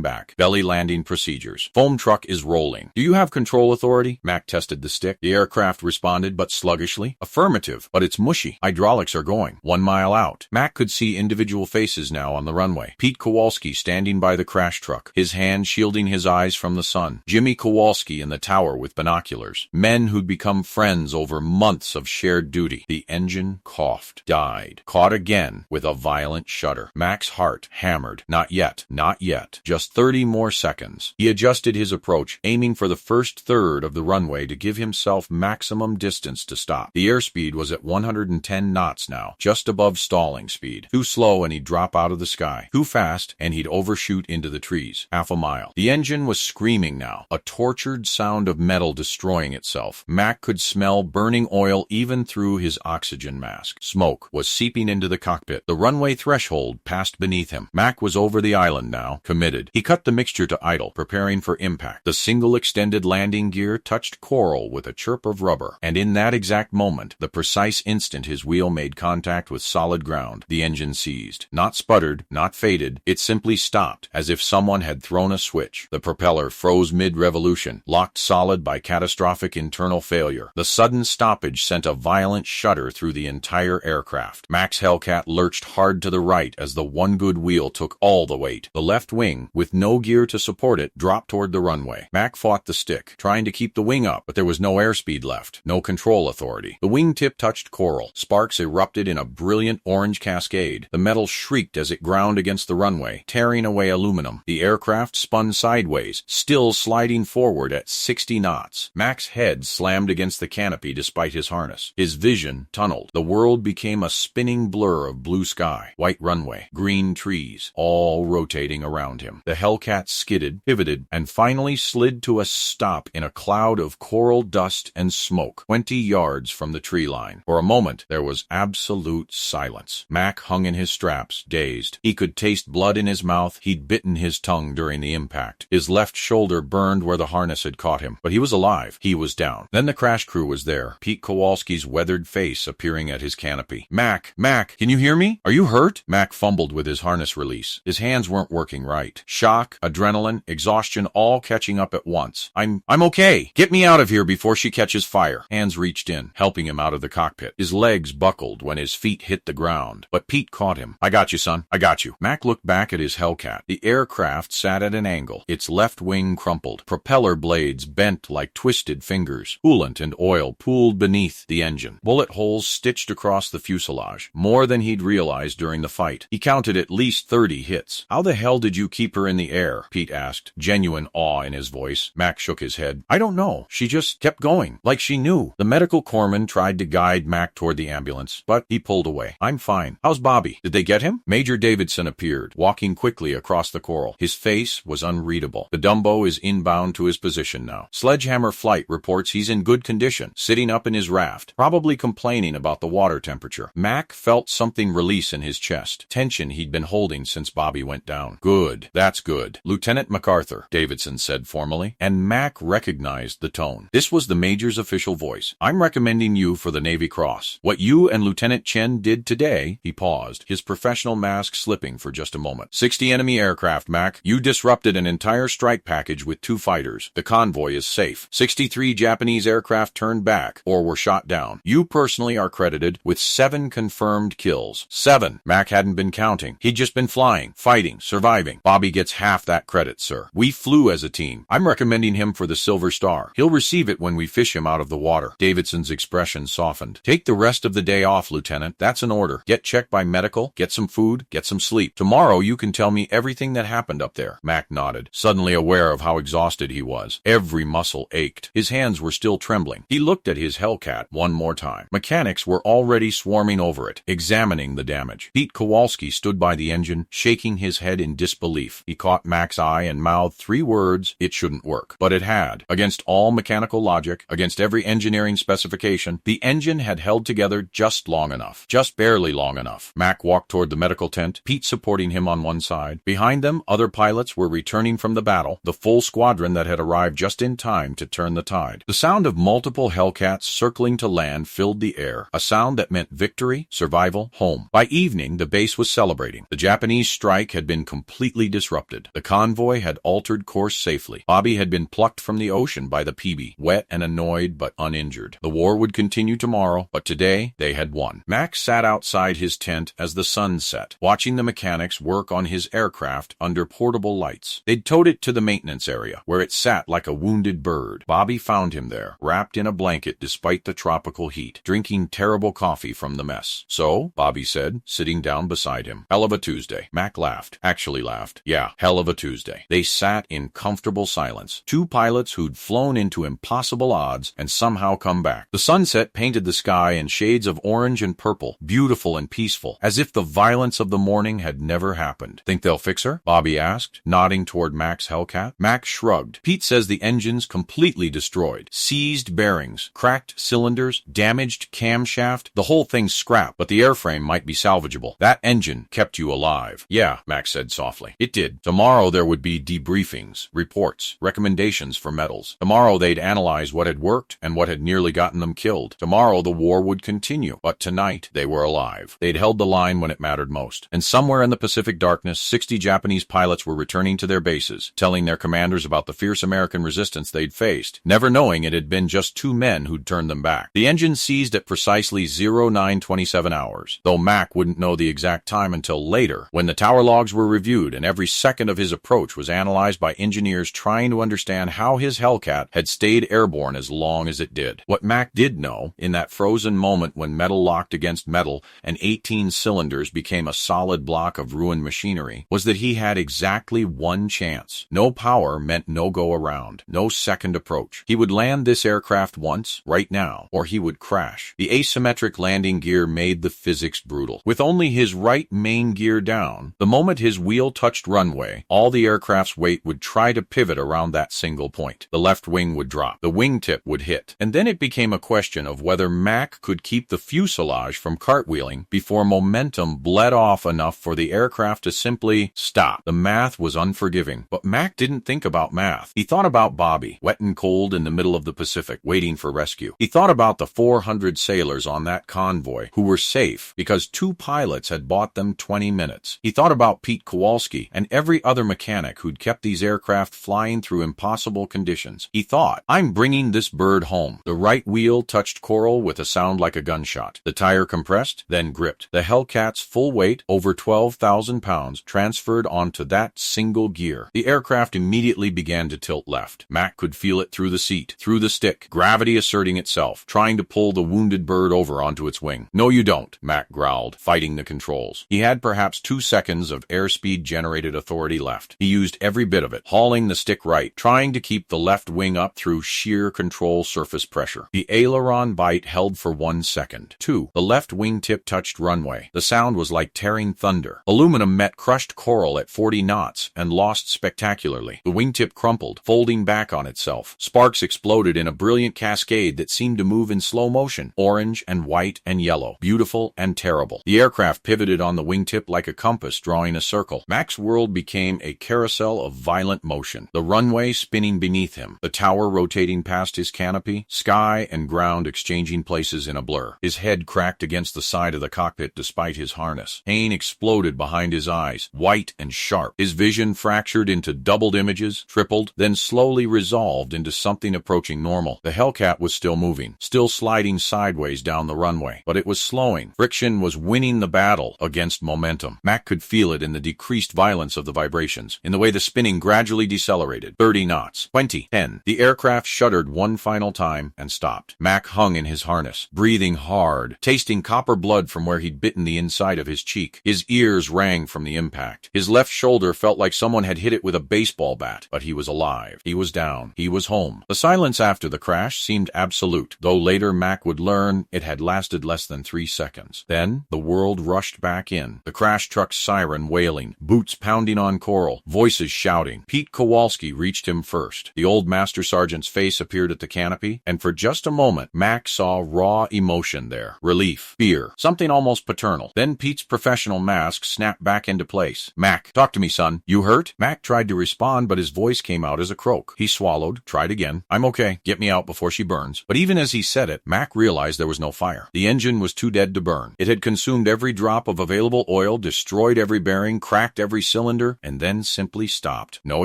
back. Belly landing procedures. Foam truck is rolling. Do you have control authority? Mac tested the stick. The aircraft responded, but sluggishly. Affirmative, but it's mushy. Hydraulics are going. 1 mile out. Mac could see individual faces now on the runway. Pete Kowalski standing by the crash truck, his hand shielding his eyes from the sun. Jimmy Kowalski in the tower with binoculars. Men who'd become friends over months of shared duty. The engine coughed, died, caught again with a violent shudder. Mac's heart hammered. Not yet, not yet. Just 30 more seconds. He adjusted his approach, aiming for the first third of the runway to give himself maximum distance to stop. The airspeed was at 110 knots now, just above stalling speed. Too slow and he'd drop out of the sky. Too fast and he'd overshoot into the trees. Half a mile. The engine was screaming now, a tortured sound of metal destroying itself. Mac could smell burning oil even through his oxygen mask. Smoke was seeping into the cockpit. The runway threshold passed beneath him. Mac was over the island now, committed. He cut the mixture to idle, preparing for impact. The single extended landing gear touched coral with a chirp of rubber, and in that exact moment, the precise instant his wheel made contact with solid ground, the engine seized. Not sputtered, not faded, it simply stopped, as if someone had thrown a switch. The propeller froze mid-revolution, locked solid by catastrophic internal failure. The sudden stoppage sent a violent shudder through the entire aircraft. Mac's Hellcat lurched hard to the right as the one good wheel took all the weight. The left wing, with no gear to support it, dropped toward the runway. Mac fought the stick, trying to keep the wing up, but there was no airspeed left, no control authority. The wingtip touched coral. Sparks erupted in a brilliant orange cascade. The metal shrieked as it ground against the runway, tearing away aluminum. The aircraft spun sideways, still sliding forward at 60 knots. Mac's head slammed against the canopy despite his harness. His vision tunneled. The world became a spinning blur of blue sky, white runway, green trees, all rotating around him. The Hellcat skidded, pivoted, and finally slid to a stop in a cloud of coral dust and smoke, 20 yards from the tree line. For a moment, there was absolute silence. Mac hung in his straps, dazed. He could taste blood in his mouth. He'd bitten his tongue during the impact. His left shoulder burned where the harness had caught him, but he was alive. He was down. Then the crash crew was there, Pete Kowalski's weathered face appearing at his canopy. Mac, can you hear me? Are you hurt? Mac fumbled with his harness release. His hands weren't working right. Shock, adrenaline, exhaustion all catching up at once. I'm okay. Get me out of here before she catches fire. Hands reached in, helping him out of the cockpit. His legs buckled when his feet hit the ground, but Pete caught him. I got you, son. I got you. Mac looked back at his Hellcat. The aircraft sat at an angle, its left wing crumpled. Propeller blades bent like twisted fingers. Coolant and oil pooled beneath the engine. Bullet holes stitched across the fuselage. More than he'd realized during the fight. He counted at least 30 hits. How the hell did you keep her in the air? Pete asked, genuine awe in his voice. Mac shook his head. I don't know. She just kept going, like she knew. The medical corpsman tried to guide Mac toward the ambulance, but he pulled away. I'm fine. How's Bobby? Did they get him? Major Davidson appeared, walking quickly across the coral. His face was unreadable. The Dumbo is inbound to his position now. Sledgehammer Flight reports he's in good condition, sitting up in his raft, probably complaining about the water temperature. Mac felt something release in his chest, tension he'd been holding since Bobby went down. Good. That's good. Lieutenant MacArthur, Davidson said formally, and Mac recognized the tone. This was the Major's official voice. I'm recommending you for the Navy Cross. What you and Lieutenant Chen did today, he paused, his professional mask slipping for just a moment. 60 enemy aircraft, Mac. You disrupted an entire strike package with 2 fighters. The convoy is safe. 63 Japanese aircraft turned back or were shot down. You personally are credited with 7 confirmed kills. 7. Mac hadn't been counting. He'd just been flying, fighting, surviving. Bobby gets half that credit, sir. We flew as a team. I'm recommending him for the Silver Star. He'll receive it when we fish him out of the water. Davidson's expression softened. Take the rest of the day off, Lieutenant. That's an order. Get checked by medical, get some food, get some sleep. Tomorrow you can tell me everything that happened up there. Mac nodded, suddenly aware of how exhausted he was. Every muscle ached. His hands were still trembling. He looked at his Hellcat one more time. Mechanics were already swarming over it, examining the damage. Pete Kowalski stood by the engine, shaking his head in disbelief. He caught Mac's eye and mouthed 3 words, it shouldn't work. But it had. Against all mechanical logic, against every engineering specification, the engine had held together just long enough. Just barely long enough. Mac walked toward the medical tent, Pete supporting him on one side. Behind them, other pilots were returning from the battle, the full squadron that had arrived just in time to turn the tide. The sound of multiple Hellcats circling to land filled the air, a sound that meant victory, survival, home. By evening, the base was celebrating. The Japanese strike had been completely disrupted. The convoy had altered course safely. Bobby had been plucked from the ocean by the PB, wet and annoyed but uninjured. The war would continue tomorrow, but today they had won. Mac sat outside his tent as the sun set, watching the mechanics work on his aircraft under portable lights. They'd towed it to the maintenance area, where it sat like a wounded bird. Bobby found him there, wrapped in a blanket despite the tropical heat, drinking terrible coffee from the mess. "So?" Bobby said, sitting down beside him. "Hell of a Tuesday." Mac laughed. Actually laughed. "Yeah, hell of a Tuesday." They sat in comfortable silence. Two pilots who'd flown into impossible odds and somehow come back. The sunset painted the sky in shades of orange and purple, beautiful and peaceful, as if the violence of the morning had never happened. "Think they'll fix her?" Bobby asked, nodding toward Mac's Hellcat. Mac shrugged. "Pete says the engine's completely destroyed. Seized bearings, cracked cylinders, damaged camshaft. The whole thing's scrapped, but the airframe might be salvageable. That engine kept you alive." "Yeah," Mac said softly. "It did." Tomorrow there would be debriefings, reports, recommendations for medals. Tomorrow they'd analyze what had worked and what had nearly gotten them killed. Tomorrow the war would continue, but tonight they were alive. They'd held the line when it mattered most. And somewhere in the Pacific darkness, 60 Japanese pilots were returning to their bases, telling their commanders about the fierce American resistance they'd faced, never knowing it had been just two men who'd turned them back. The engine seized at precisely 0927 hours, though Mac wouldn't know the exact time until later, when the tower logs were reviewed and every second of his approach was analyzed by engineers trying to understand how his Hellcat had stayed airborne as long as it did. What Mac did know, in that frozen moment when metal locked against metal and 18 cylinders became a solid block of ruined machinery, was that he had exactly one chance. No power meant no go around, no second approach. He would land this aircraft once, right now, or he would crash. The asymmetric landing gear made the physics brutal. With only his right main gear down, the moment his wheel touched runway, all the aircraft's weight would try to pivot around that single point. The left wing would drop, the wingtip would hit, and then it became a question of whether Mac could keep the fuselage from cartwheeling before momentum bled off enough for the aircraft to simply stop. The math was unforgiving, but Mac didn't think about math. He thought about Bobby, wet and cold in the middle of the Pacific, waiting for rescue. He thought about the 400 sailors on that convoy who were safe because two pilots had bought them 20 minutes. He thought about Pete Kowalski and every other mechanic who'd kept these aircraft flying through impossible conditions. He thought, "I'm bringing this bird home." The right wheel touched coral with a sound like a gunshot. The tire compressed, then gripped. The Hellcat's full weight, over 12,000 pounds, transferred onto that single gear. The aircraft immediately began to tilt left. Mac could feel it through the seat, through the stick, gravity asserting itself, trying to pull the wounded bird over onto its wing. "No, you don't," Mac growled, fighting the controls. He had perhaps 2 seconds of airspeed-generated authority left. He used every bit of it, hauling the stick right, trying to keep the left wing up through sheer control surface pressure. The aileron bite held for 1 second. 2. The left wingtip touched runway. The sound was like tearing thunder. Aluminum met crushed coral at 40 knots and lost spectacularly. The wingtip crumpled, folding back on itself. Sparks exploded in a brilliant cascade that seemed to move in slow motion, orange and white and yellow, beautiful and terrible. The aircraft pivoted on the wingtip like a compass drawing a circle. Mac's world became a carousel of violent motion. The runway spinning beneath him, the tower rotating past his canopy, sky and ground exchanging places in a blur. His head cracked against the side of the cockpit despite his harness. Pain exploded behind his eyes, white and sharp. His vision fractured into doubled images, tripled, then slowly resolved into something approaching normal. The Hellcat was still moving, still sliding sideways down the runway, but it was slowing. Friction was winning the battle against momentum. Mac could feel it in the decreased violence of the vibrations, in the way the spinning gradually decelerated. 30 knots, 20, 10. The aircraft shuddered one final time and stopped. Mac hung in his harness, breathing hard, tasting copper blood from where he'd bitten the inside of his cheek. His ears rang from the impact. His left shoulder felt like someone had hit it with a baseball bat, but he was alive. He was down. He was home. The silence after the crash seemed absolute, though later Mac would learn it had lasted less than 3 seconds. Then the world rushed back in. The crash truck's siren wailing, boots pounding on coral, voices shouting. Pete Kowalski reached him first. The old master sergeant's face appeared at the canopy, and for just a moment Mac saw raw emotion there. Relief, fear, something almost paternal. Then Pete's professional mask snapped back into place. "Mac, talk to me, son. You hurt?" Mac tried to respond, but his voice came out as a croak. He swallowed, tried again. "I'm okay. Get me out before she burns." But even as he said it, Mac realized there was no final fire. The engine was too dead to burn. It had consumed every drop of available oil, destroyed every bearing, cracked every cylinder, and then simply stopped. No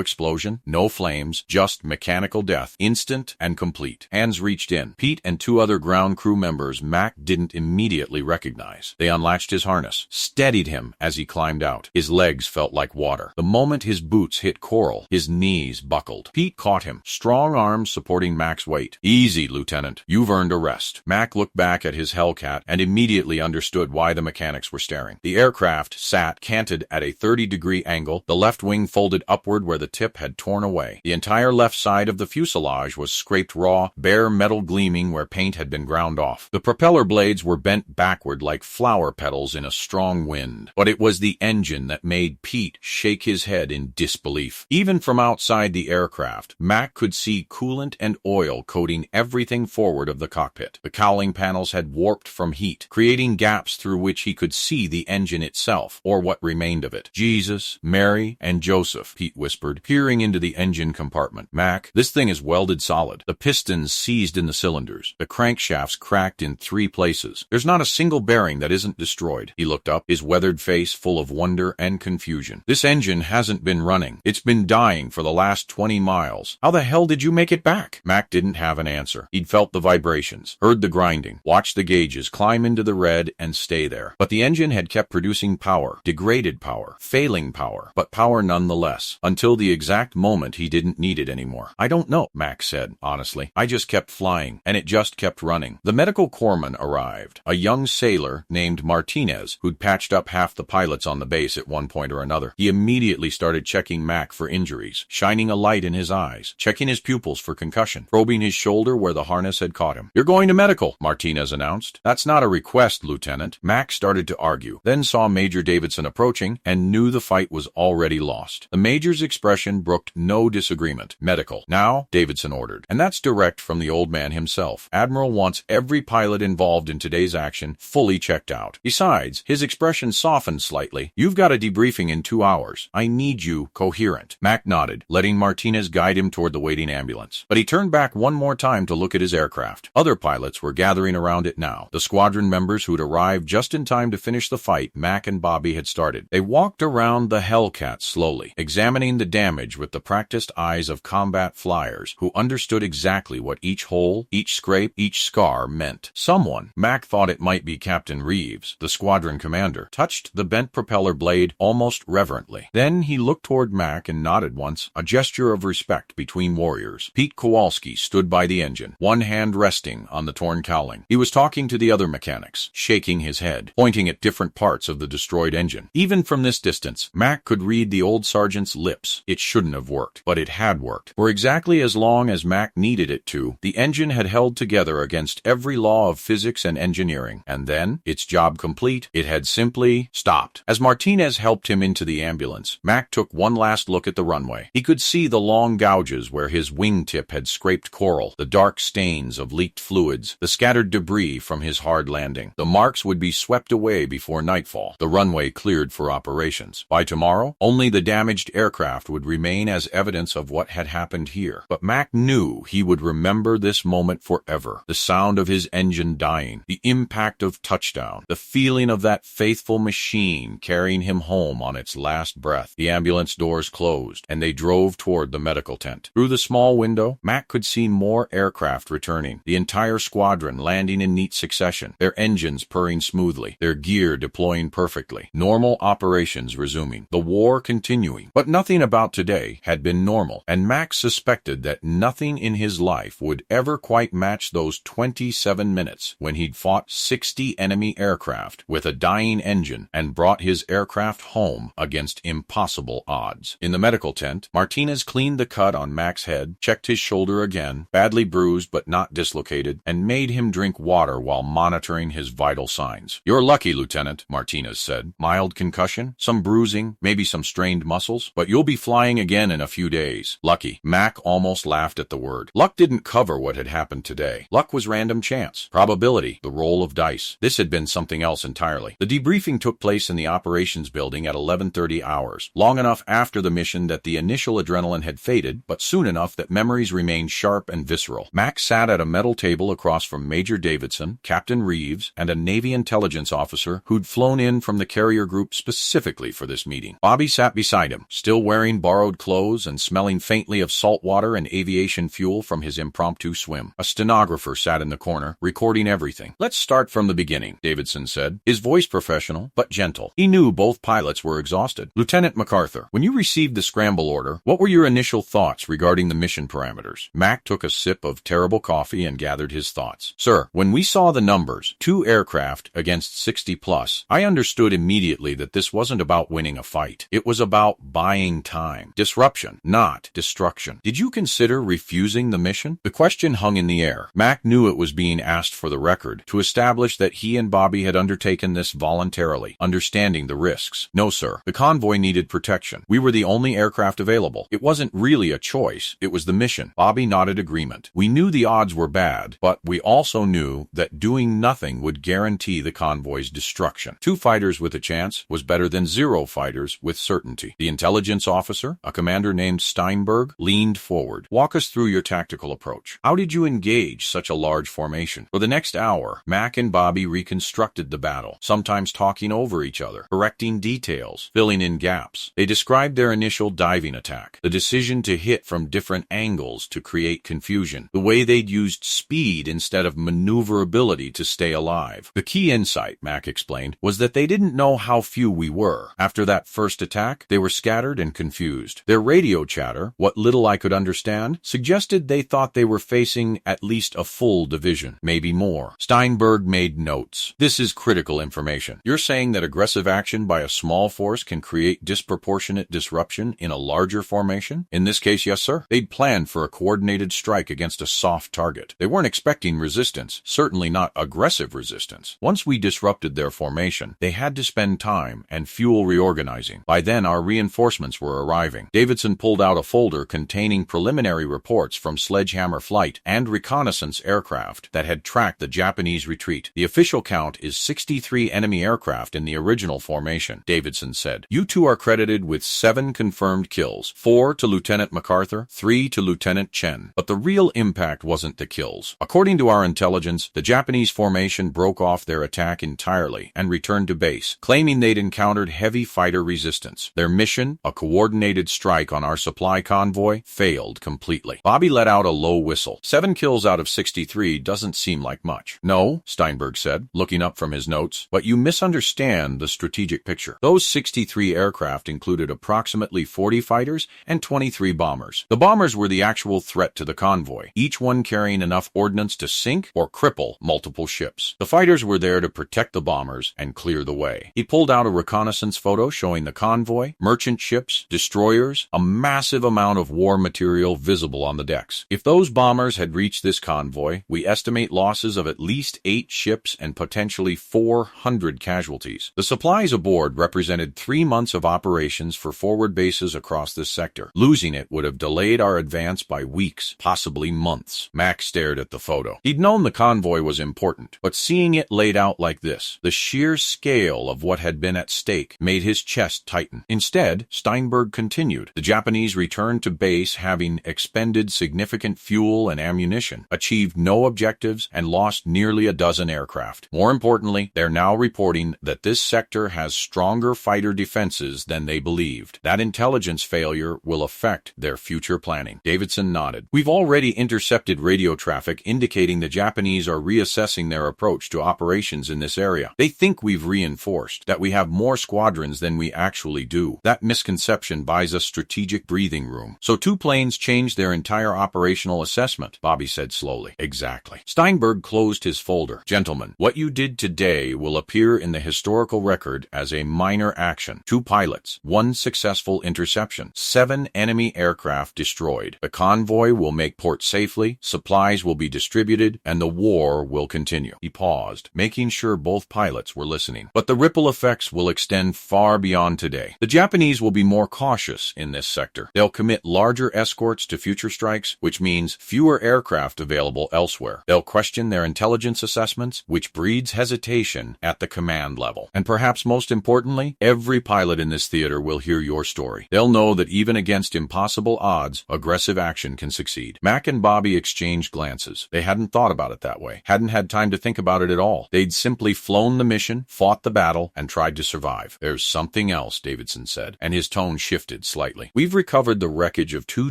explosion, no flames, just mechanical death, instant and complete. Hands reached in. Pete and two other ground crew members Mac didn't immediately recognize. They unlatched his harness, steadied him as he climbed out. His legs felt like water. The moment his boots hit coral, his knees buckled. Pete caught him, strong arms supporting Mac's weight. "Easy, Lieutenant. You've earned a rest." Mac looked back at his Hellcat and immediately understood why the mechanics were staring. The aircraft sat canted at a 30-degree angle, the left wing folded upward where the tip had torn away. The entire left side of the fuselage was scraped raw, bare metal gleaming where paint had been ground off. The propeller blades were bent backward like flower petals in a strong wind. But it was the engine that made Pete shake his head in disbelief. Even from outside the aircraft, Mac could see coolant and oil coating everything forward of the cockpit. The cowling panels had warped from heat, creating gaps through which he could see the engine itself, or what remained of it. "Jesus, Mary, and Joseph," Pete whispered, peering into the engine compartment. "Mac, this thing is welded solid. The pistons seized in the cylinders. The crankshafts cracked in 3 places. There's not a single bearing that isn't destroyed." He looked up, his weathered face full of wonder and confusion. "This engine hasn't been running. It's been dying for the last 20 miles. How the hell did you make it back?" Mac didn't have an answer. He'd felt the vibrations, heard the grinding, watched the gauges climb into the red and stay there. But the engine had kept producing power, degraded power, failing power, but power nonetheless, until the exact moment he didn't need it anymore. "I don't know," Mac said, honestly. "I just kept flying, and it just kept running." The medical corpsman arrived, a young sailor named Martinez, who'd patched up half the pilots on the base at one point or another. He immediately started checking Mac for injuries, shining a light in his eyes, checking his pupils for concussion, probing his shoulder where the harness had caught him. "You're going to medical," Martinez announced. "That's not a request, Lieutenant." Mac started to argue, then saw Major Davidson approaching and knew the fight was already lost. The Major's expression brooked no disagreement. "Medical. Now," Davidson ordered. And that's direct from the old man himself. Admiral wants every pilot involved in today's action fully checked out. Besides, his expression softened slightly. "You've got a debriefing in 2 hours. I need you coherent." Mac nodded, letting Martinez guide him toward the waiting ambulance. But he turned back one more time to look at his aircraft. Other pilots were gathering around it now. The squadron members who'd arrived just in time to finish the fight Mac and Bobby had started. They walked around the Hellcat slowly, examining the damage with the practiced eyes of combat flyers who understood exactly what each hole, each scrape, each scar meant. Someone, Mac thought it might be Captain Reeves, the squadron commander, touched the bent propeller blade almost reverently. Then he looked toward Mac and nodded once, a gesture of respect between warriors. Pete Kowalski stood by the engine, one hand resting on the torn cowling. He was talking to the other mechanics, shaking his head, pointing at different parts of the destroyed engine. Even from this distance, Mac could read the old sergeant's lips. It shouldn't have worked, but it had worked. For exactly as long as Mac needed it to, the engine had held together against every law of physics and engineering. And then, its job complete, it had simply stopped. As Martinez helped him into the ambulance, Mac took one last look at the runway. He could see the long gouges where his wingtip had scraped coral, the dark stains of leaked fluids, the scattered debris from his hard landing. The marks would be swept away before nightfall, the runway cleared for operations. By tomorrow, only the damaged aircraft would remain as evidence of what had happened here. But Mac knew he would remember this moment forever. The sound of his engine dying, the impact of touchdown, the feeling of that faithful machine carrying him home on its last breath. The ambulance doors closed, and they drove toward the medical tent. Through the small window, Mac could see more aircraft returning, the entire squadron landing in neat succession, their engines purring smoothly, their gear deploying perfectly, normal operations resuming, the war continuing. But nothing about today had been normal, and Mac suspected that nothing in his life would ever quite match those 27 minutes when he'd fought 60 enemy aircraft with a dying engine and brought his aircraft home against impossible odds. In the medical tent, Martinez cleaned the cut on Mac's head, checked his shoulder again, badly bruised but not dislocated, and made him drink water while monitoring his vital signs. "You're lucky, Lieutenant," Martinez said. "Mild concussion, some bruising, maybe some strained muscles, but you'll be flying again in a few days." Lucky. Mac almost laughed at the word. Luck didn't cover what had happened today. Luck was random chance, probability, the roll of dice. This had been something else entirely. The debriefing took place in the operations building at 11:30 hours, long enough after the mission that the initial adrenaline had faded, but soon enough that memories remained sharp and visceral. Mac sat at a metal table across from Major Davidson, Captain Reeves, and a Navy intelligence officer who'd flown in from the carrier group specifically for this meeting. Bobby sat beside him, still wearing borrowed clothes and smelling faintly of salt water and aviation fuel from his impromptu swim. A stenographer sat in the corner, recording everything. "Let's start from the beginning," Davidson said, his voice professional but gentle. He knew both pilots were exhausted. "Lieutenant MacArthur, when you received the scramble order, what were your initial thoughts regarding the mission parameters?" Mac took a sip of terrible coffee and gathered his thoughts. "Sir, when we saw the numbers, 2 aircraft against 60 plus, I understood immediately that this wasn't about winning a fight. It was about buying time. Disruption, not destruction. Did you consider refusing the mission?" The question hung in the air. Mac knew it was being asked for the record, to establish that he and Bobby had undertaken this voluntarily, understanding the risks. "No, sir. The convoy needed protection. We were the only aircraft available. It wasn't really a choice. It was the mission." Bobby nodded agreement. "We knew the odds were bad, but we also knew that doing nothing would guarantee the convoy's destruction. 2 fighters with a chance was better than 0 fighters with certainty." The intelligence officer, a commander named Steinberg, leaned forward. "Walk us through your tactical approach. How did you engage such a large formation?" For the next hour, Mac and Bobby reconstructed the battle, sometimes talking over each other, correcting details, filling in gaps. They described their initial diving attack, the decision to hit from different angles to create confusion, the way they'd used speed instead of maneuverability to stay alive. "The key insight," Mac explained, "was that they didn't know how few we were. After that first attack, they were scattered and confused. Their radio chatter, what little I could understand, suggested they thought they were facing at least a full division, maybe more." Steinberg made notes. "This is critical information. You're saying that aggressive action by a small force can create disproportionate disruption in a larger formation?" "In this case, yes, sir. They'd planned for a coordinated strike against a soft target. They weren't expecting resistance, certainly not aggressive resistance. Once we disrupted their formation, they had to spend time and fuel reorganizing. By then, our reinforcements were arriving." Davidson pulled out a folder containing preliminary reports from Sledgehammer Flight and reconnaissance aircraft that had tracked the Japanese retreat. "The official count is 63 enemy aircraft in the original formation," Davidson said. "You two are credited with 7 confirmed kills, 4 to Lieutenant MacArthur, 3 to Lieutenant Chen. But the real impact wasn't the kills. According to our intelligence, the Japanese formation broke off their attack entirely and returned to base, claiming they'd encountered heavy fighter resistance. Their mission, a coordinated strike on our supply convoy, failed completely." Bobby let out a low whistle. 7 kills out of 63 doesn't seem like much. "No," Steinberg said, looking up from his notes, "but you misunderstand the strategic picture. Those 63 aircraft included approximately 40 fighters and 23 bombers. The bombers were the actual threat to the convoy, each one carrying enough ordnance to sink or cripple multiple ships. The fighters were there to protect the bombers and clear the way." He pulled out a reconnaissance photo showing the convoy, merchant ships, destroyers, a massive amount of war material visible on the decks. "If those bombers had reached this convoy, we estimate losses of at least 8 ships and potentially 400 casualties. The supplies aboard represented 3 months of operations for forward bases across this sector. Losing it would have delayed our advance by weeks, possibly months." Mac stared at the photo. He'd known the convoy was important, but seeing it laid out like this, the sheer scale of what had been at stake, made his chest tighten. Instead, Steinberg continued. "The Japanese returned to base having expended significant fuel and ammunition, achieved no objectives, and lost nearly a dozen aircraft. More importantly, they're now reporting that this sector has stronger fighter defenses than they believed. That intelligence failure will affect their future planning." Davidson nodded. "We've already intercepted radio traffic indicating the Japanese are reassessing their approach to operations in this area. They think we've reinforced, that we have more squadrons than we actually do. That misconception buys us strategic breathing room. So 2 planes changed their entire operational assessment," Bobby said slowly. "Exactly." Steinberg closed his folder. "Gentlemen, what you did today will appear in the historical record as a minor action. 2 pilots, 1 successful interception, 7 enemy aircraft destroyed. The convoy will make port safely, supplies will be distributed, and the war will continue." He paused, making sure both pilots were listening. "But the ripple effects will extend far beyond today. The Japanese will be more cautious in this sector. They'll commit larger escorts to future strikes, which means fewer aircraft available elsewhere. They'll question their intelligence assessments, which breeds hesitation at the command level. And perhaps most importantly, every pilot in this theater will hear your story. They'll know that even against impossible odds, aggressive action can succeed." Mac and Bobby exchanged glances. They hadn't thought about it that that way, hadn't had time to think about it at all. They'd simply flown the mission, fought the battle, and tried to survive. There's something else, Davidson said, and his tone shifted slightly. We've recovered the wreckage of 2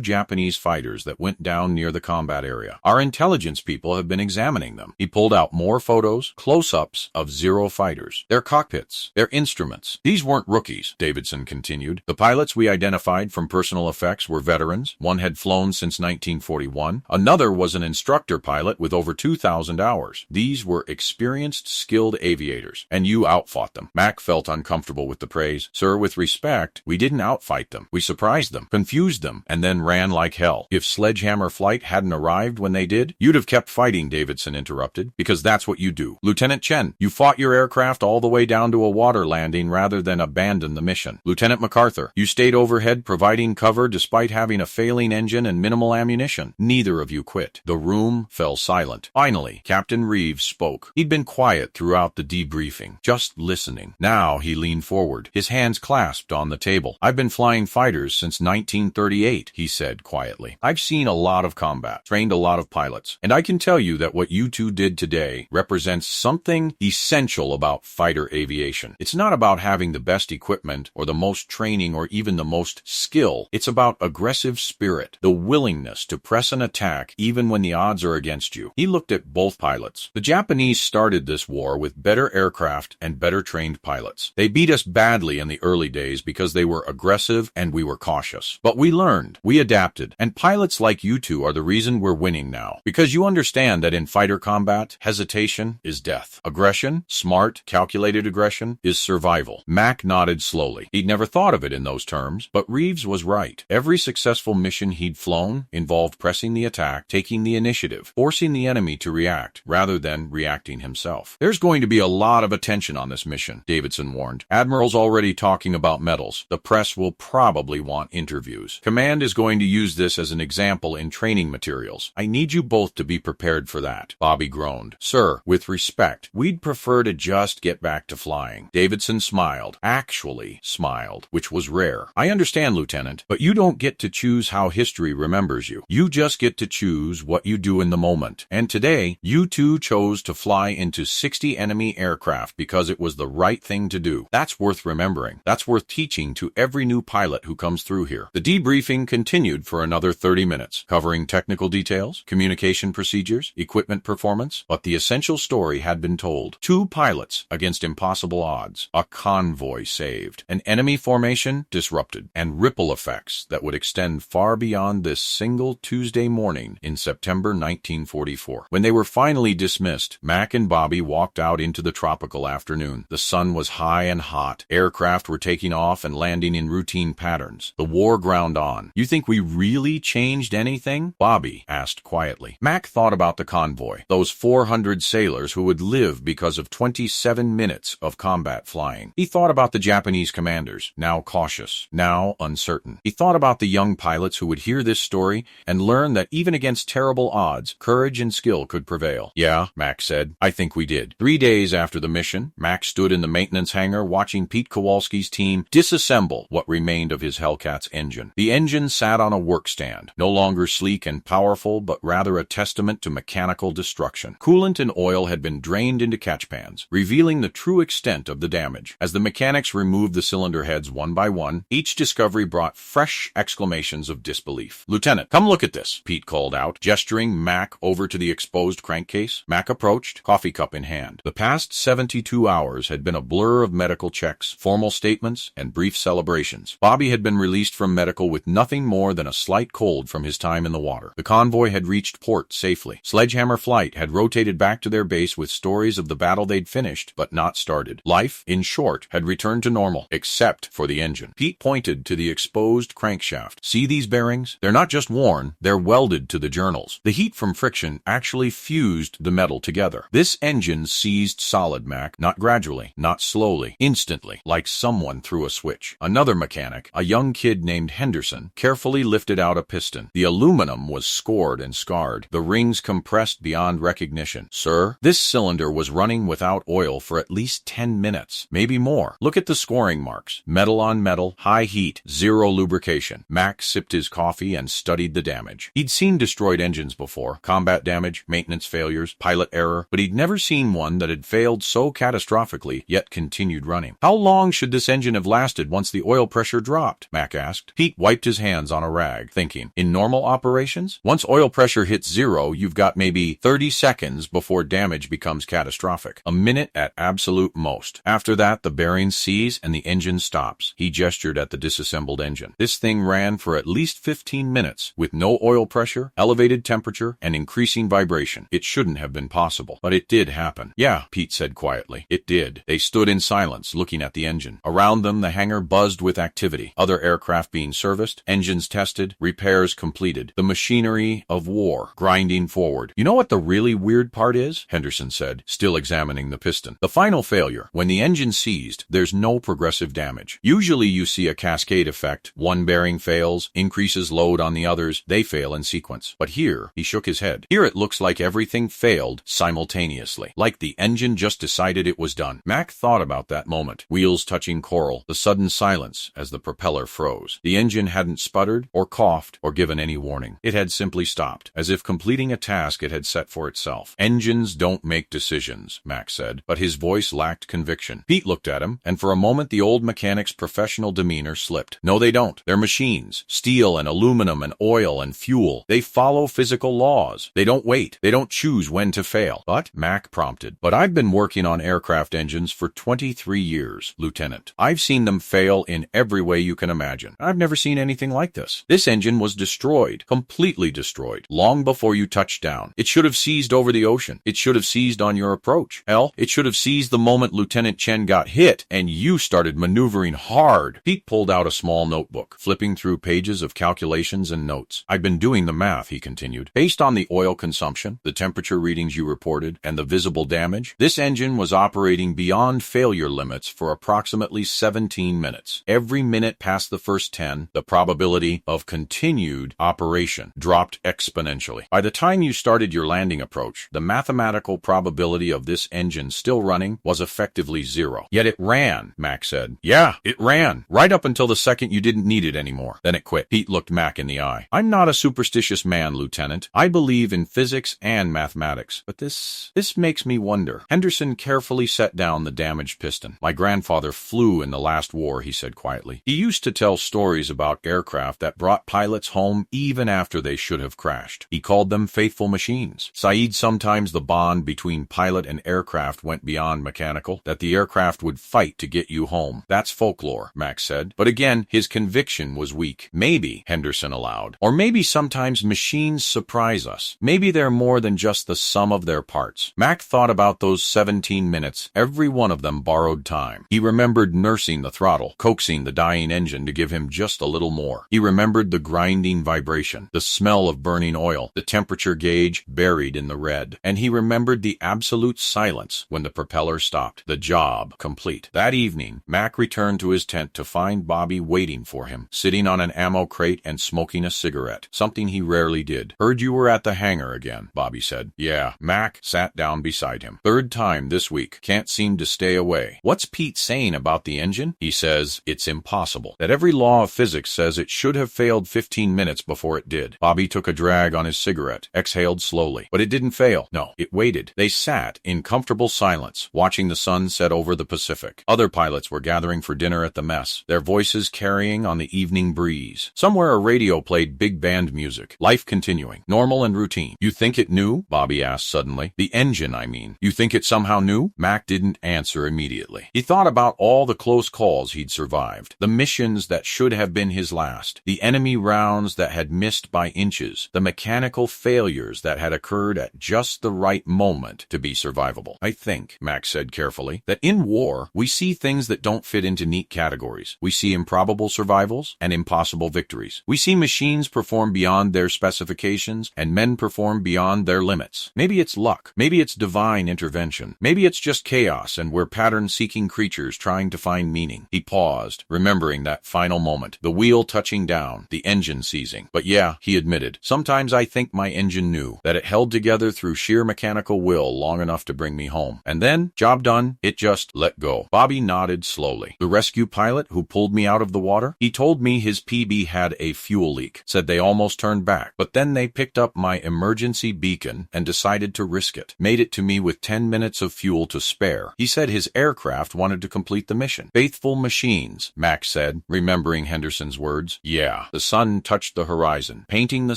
Japanese fighters that went down near the combat area. Our intelligence people have been examining them. He pulled out more photos, close-ups of Zero fighters, their cockpits, their instruments. These weren't rookies, Davidson continued. The pilots we identified from personal effects were veterans. One had flown since 1941. Another was an instructor pilot with over 2,000 hours. These were experienced, skilled aviators, and you outfought them. Mac felt uncomfortable with the praise. Sir, with respect, we didn't outfight them. We surprised them, confused them, and then ran like hell. If Sledgehammer Flight hadn't arrived when they did, you'd have kept fighting, Davidson interrupted, because that's what you do. Lieutenant Chen, you fought your aircraft all the way down to a water landing rather than abandon the mission. Lieutenant MacArthur, you stayed overhead providing cover despite having a failing engine and minimal ammunition. Neither of you quit. The room fell silent. Finally, Captain Reeves spoke. He'd been quiet throughout the debriefing, just listening. Now he leaned forward, his hands clasped on the table. I've been flying fighters since 1938, he said quietly. I've seen a lot of combat, trained a lot of pilots, and I can tell you that what you two did today represents something essential about fighter aviation. It's not about having the best equipment or the most training or even the most skill. It's about aggressive spirit, the willingness to press an attack even when the odds are against you. He looked at both pilots. The Japanese started this war with better aircraft and better trained pilots. They beat us badly in the early days because they were aggressive and we were cautious. But we learned, we adapted, and pilots like you two are the reason we're winning now. Because you understand that in fighter combat, hesitation is death. Aggression, smart, calculated aggression, is survival. Mac nodded slowly. He'd never thought of it in those terms, but Reeves was right. Every successful mission he'd flown involved pressing the attack, taking the initiative, forcing the enemy to react, rather than reacting himself. There's going to be a lot of attention on this mission, Davidson warned. Admiral's already talking about medals. The press will probably want interviews. Command is going to use this as an example in training materials. I need you both to be prepared for that. Bobby groaned. Sir, with respect, we'd prefer to just get back to flying. Davidson smiled. Actually smiled, which was rare. I understand, Lieutenant, but you don't get to choose how history remembers you. You just get to choose what you do in the moment. And today, you two chose to fly into 60 enemy aircraft because it was the right thing to do. That's worth remembering. That's worth teaching to every new pilot who comes through here. The debriefing continued for another 30 minutes, covering technical details, communication procedures, equipment performance, but the essential story had been told. 2 pilots against impossible odds, a convoy saved, an enemy formation disrupted, and ripple effects that would extend far beyond this single Tuesday morning in September 1944. When they were finally dismissed, Mac and Bobby walked out into the tropical afternoon. The sun was high and hot. Aircraft were taking off and landing in routine patterns. The war ground on. You think we really changed anything? Bobby asked quietly. Mac thought about the convoy, those 400 sailors who would live because of 27 minutes of combat flying. He thought about the Japanese commanders, now cautious, now uncertain. He thought about the young pilots who would hear this story and learn that even against terrible odds, courage and skill could prevail. Yeah, Mac said, I think we did. 3 days after the mission, Mac stood in the maintenance hangar watching Pete Kowalski's team disassemble what remained of his Hellcat's engine. The engine sat on a work stand, no longer sleek and powerful, but rather a testament to mechanical destruction. Coolant and oil had been drained into catchpans, revealing the true extent of the damage. As the mechanics removed the cylinder heads one by one, each discovery brought fresh exclamations of disbelief. Lieutenant, come look at this, Pete called out, gesturing Mac over to the exposed crankcase. Mac approached, coffee cup in hand. The past 72 hours had been a blur of medical checks, formal statements, and brief celebrations. Bobby had been released from medical with nothing more than a slight cold from his time in the water. The convoy had reached port safely. Sledgehammer Flight had rotated back to their base with stories of the battle they'd finished, but not started. Life, in short, had returned to normal, except for the engine. Pete pointed to the exposed crankshaft. See these bearings? They're not just worn, they're welded to the journals. The heat from friction actually fused the metal together. This engine seized solid, Mac, not gradually, not slowly, instantly, like someone threw a switch. Another mechanic, a young kid named Henderson, carefully lifted out a piston. The aluminum was scored and scarred, the rings compressed beyond recognition. Sir, this cylinder was running without oil for at least 10 minutes, maybe more. Look at the scoring marks. Metal on metal, high heat, zero lubrication. Mac sipped his coffee and studied the damage. He'd seen destroyed engines before, combat damage, maintenance maintenance failures, pilot error, but he'd never seen one that had failed so catastrophically, yet continued running. How long should this engine have lasted once the oil pressure dropped? Mac asked. Pete wiped his hands on a rag, thinking, in normal operations, once oil pressure hits zero, you've got maybe 30 seconds before damage becomes catastrophic. A minute at absolute most. After that, the bearings seize and the engine stops. He gestured at the disassembled engine. This thing ran for at least 15 minutes, with no oil pressure, elevated temperature, and increasing vibration. It shouldn't have been possible, but it did happen. Yeah, Pete said quietly. It did. They stood in silence, looking at the engine. Around them, the hangar buzzed with activity. Other aircraft being serviced, engines tested, repairs completed. The machinery of war grinding forward. You know what the really weird part is? Henderson said, still examining the piston. The final failure. When the engine seized, there's no progressive damage. Usually you see a cascade effect. One bearing fails, increases load on the others, they fail in sequence. But here, he shook his head. Here it looks like everything failed simultaneously. Like the engine just decided it was done. Mac thought about that moment. Wheels touching coral, the sudden silence as the propeller froze. The engine hadn't sputtered, or coughed, or given any warning. It had simply stopped, as if completing a task it had set for itself. Engines don't make decisions, Mac said, but his voice lacked conviction. Pete looked at him, and for a moment the old mechanic's professional demeanor slipped. No, they don't. They're machines. Steel and aluminum and oil and fuel. They follow physical laws. They don't wait. They don't choose when to fail. But, Mac prompted, but I've been working on aircraft engines for 23 years, Lieutenant. I've seen them fail in every way you can imagine. I've never seen anything like this. This engine was destroyed, completely destroyed, long before you touched down. It should have seized over the ocean. It should have seized on your approach. Hell, it should have seized the moment Lieutenant Chen got hit and you started maneuvering hard. Pete pulled out a small notebook, flipping through pages of calculations and notes. I've been doing the math, he continued. Based on the oil consumption, the temperature readings you reported, and the visible damage, this engine was operating beyond failure limits for approximately 17 minutes. Every minute past the first 10, the probability of continued operation dropped exponentially. By the time you started your landing approach, the mathematical probability of this engine still running was effectively zero. Yet it ran, Mac said. Yeah, it ran, right up until the second you didn't need it anymore. Then it quit. Pete looked Mac in the eye. I'm not a superstitious man, Lieutenant. I believe in physics and mathematics, but this makes me wonder. Henderson carefully set down the damaged piston. My grandfather flew in the last war, he said quietly. He used to tell stories about aircraft that brought pilots home even after they should have crashed. He called them faithful machines. Saeed, sometimes the bond between pilot and aircraft went beyond mechanical, that the aircraft would fight to get you home. That's folklore, Max said. But again, his conviction was weak. Maybe, Henderson allowed, or maybe sometimes machines surprise us. Maybe they're more than just the sum of their parts. Mac thought about those 17 minutes, every one of them borrowed time. He remembered nursing the throttle, coaxing the dying engine to give him just a little more. He remembered the grinding vibration, the smell of burning oil, the temperature gauge buried in the red. And he remembered the absolute silence when the propeller stopped. The job complete. That evening, Mac returned to his tent to find Bobby waiting for him, sitting on an ammo crate and smoking a cigarette, something he rarely did. Heard you were at the hangar again, Bobby said. Yeah. Mac sat down beside him. Third time this week. Can't seem to stay away. What's Pete saying about the engine? He says it's impossible. That every law of physics says it should have failed 15 minutes before it did. Bobby took a drag on his cigarette, exhaled slowly. But it didn't fail. No, it waited. They sat in comfortable silence, watching the sun set over the Pacific. Other pilots were gathering for dinner at the mess, their voices carrying on the evening breeze. Somewhere a radio played big band music. Life continuing, normal and routine. You think it knew? Bobby asked suddenly. The engine, I mean. You think it somehow knew? Mac didn't answer immediately. He thought about all the close calls he'd survived, the missions that should have been his last, the enemy rounds that had missed by inches, the mechanical failures that had occurred at just the right moment to be survivable. I think, Max said carefully, that in war, we see things that don't fit into neat categories. We see improbable survivals and impossible victories. We see machines perform beyond their specifications and men perform beyond their limits. Maybe it's luck. Maybe it's divine intervention. Maybe it's just chaos and we're pattern-seeking creatures trying to find meaning. He paused, remembering that final moment, the wheel touching down, the engine seizing. But yeah, he admitted, sometimes I think my engine knew, that it held together through sheer mechanical will long enough to bring me home. And then, job done, it just let go. Bobby nodded slowly. The rescue pilot who pulled me out of the water, he told me his PB had a fuel leak, said they almost turned back, but then they picked up my emergency beacon broken and decided to risk it. Made it to me with 10 minutes of fuel to spare. He said his aircraft wanted to complete the mission. Faithful machines, Mac said, remembering Henderson's words. Yeah. The sun touched the horizon, painting the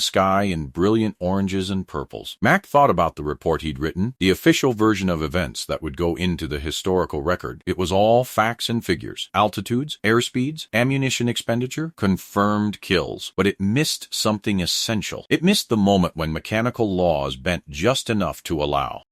sky in brilliant oranges and purples. Mac thought about the report he'd written, the official version of events that would go into the historical record. It was all facts and figures. Altitudes, airspeeds, ammunition expenditure, confirmed kills. But it missed something essential. It missed the moment when mechanical laws bent just enough to allow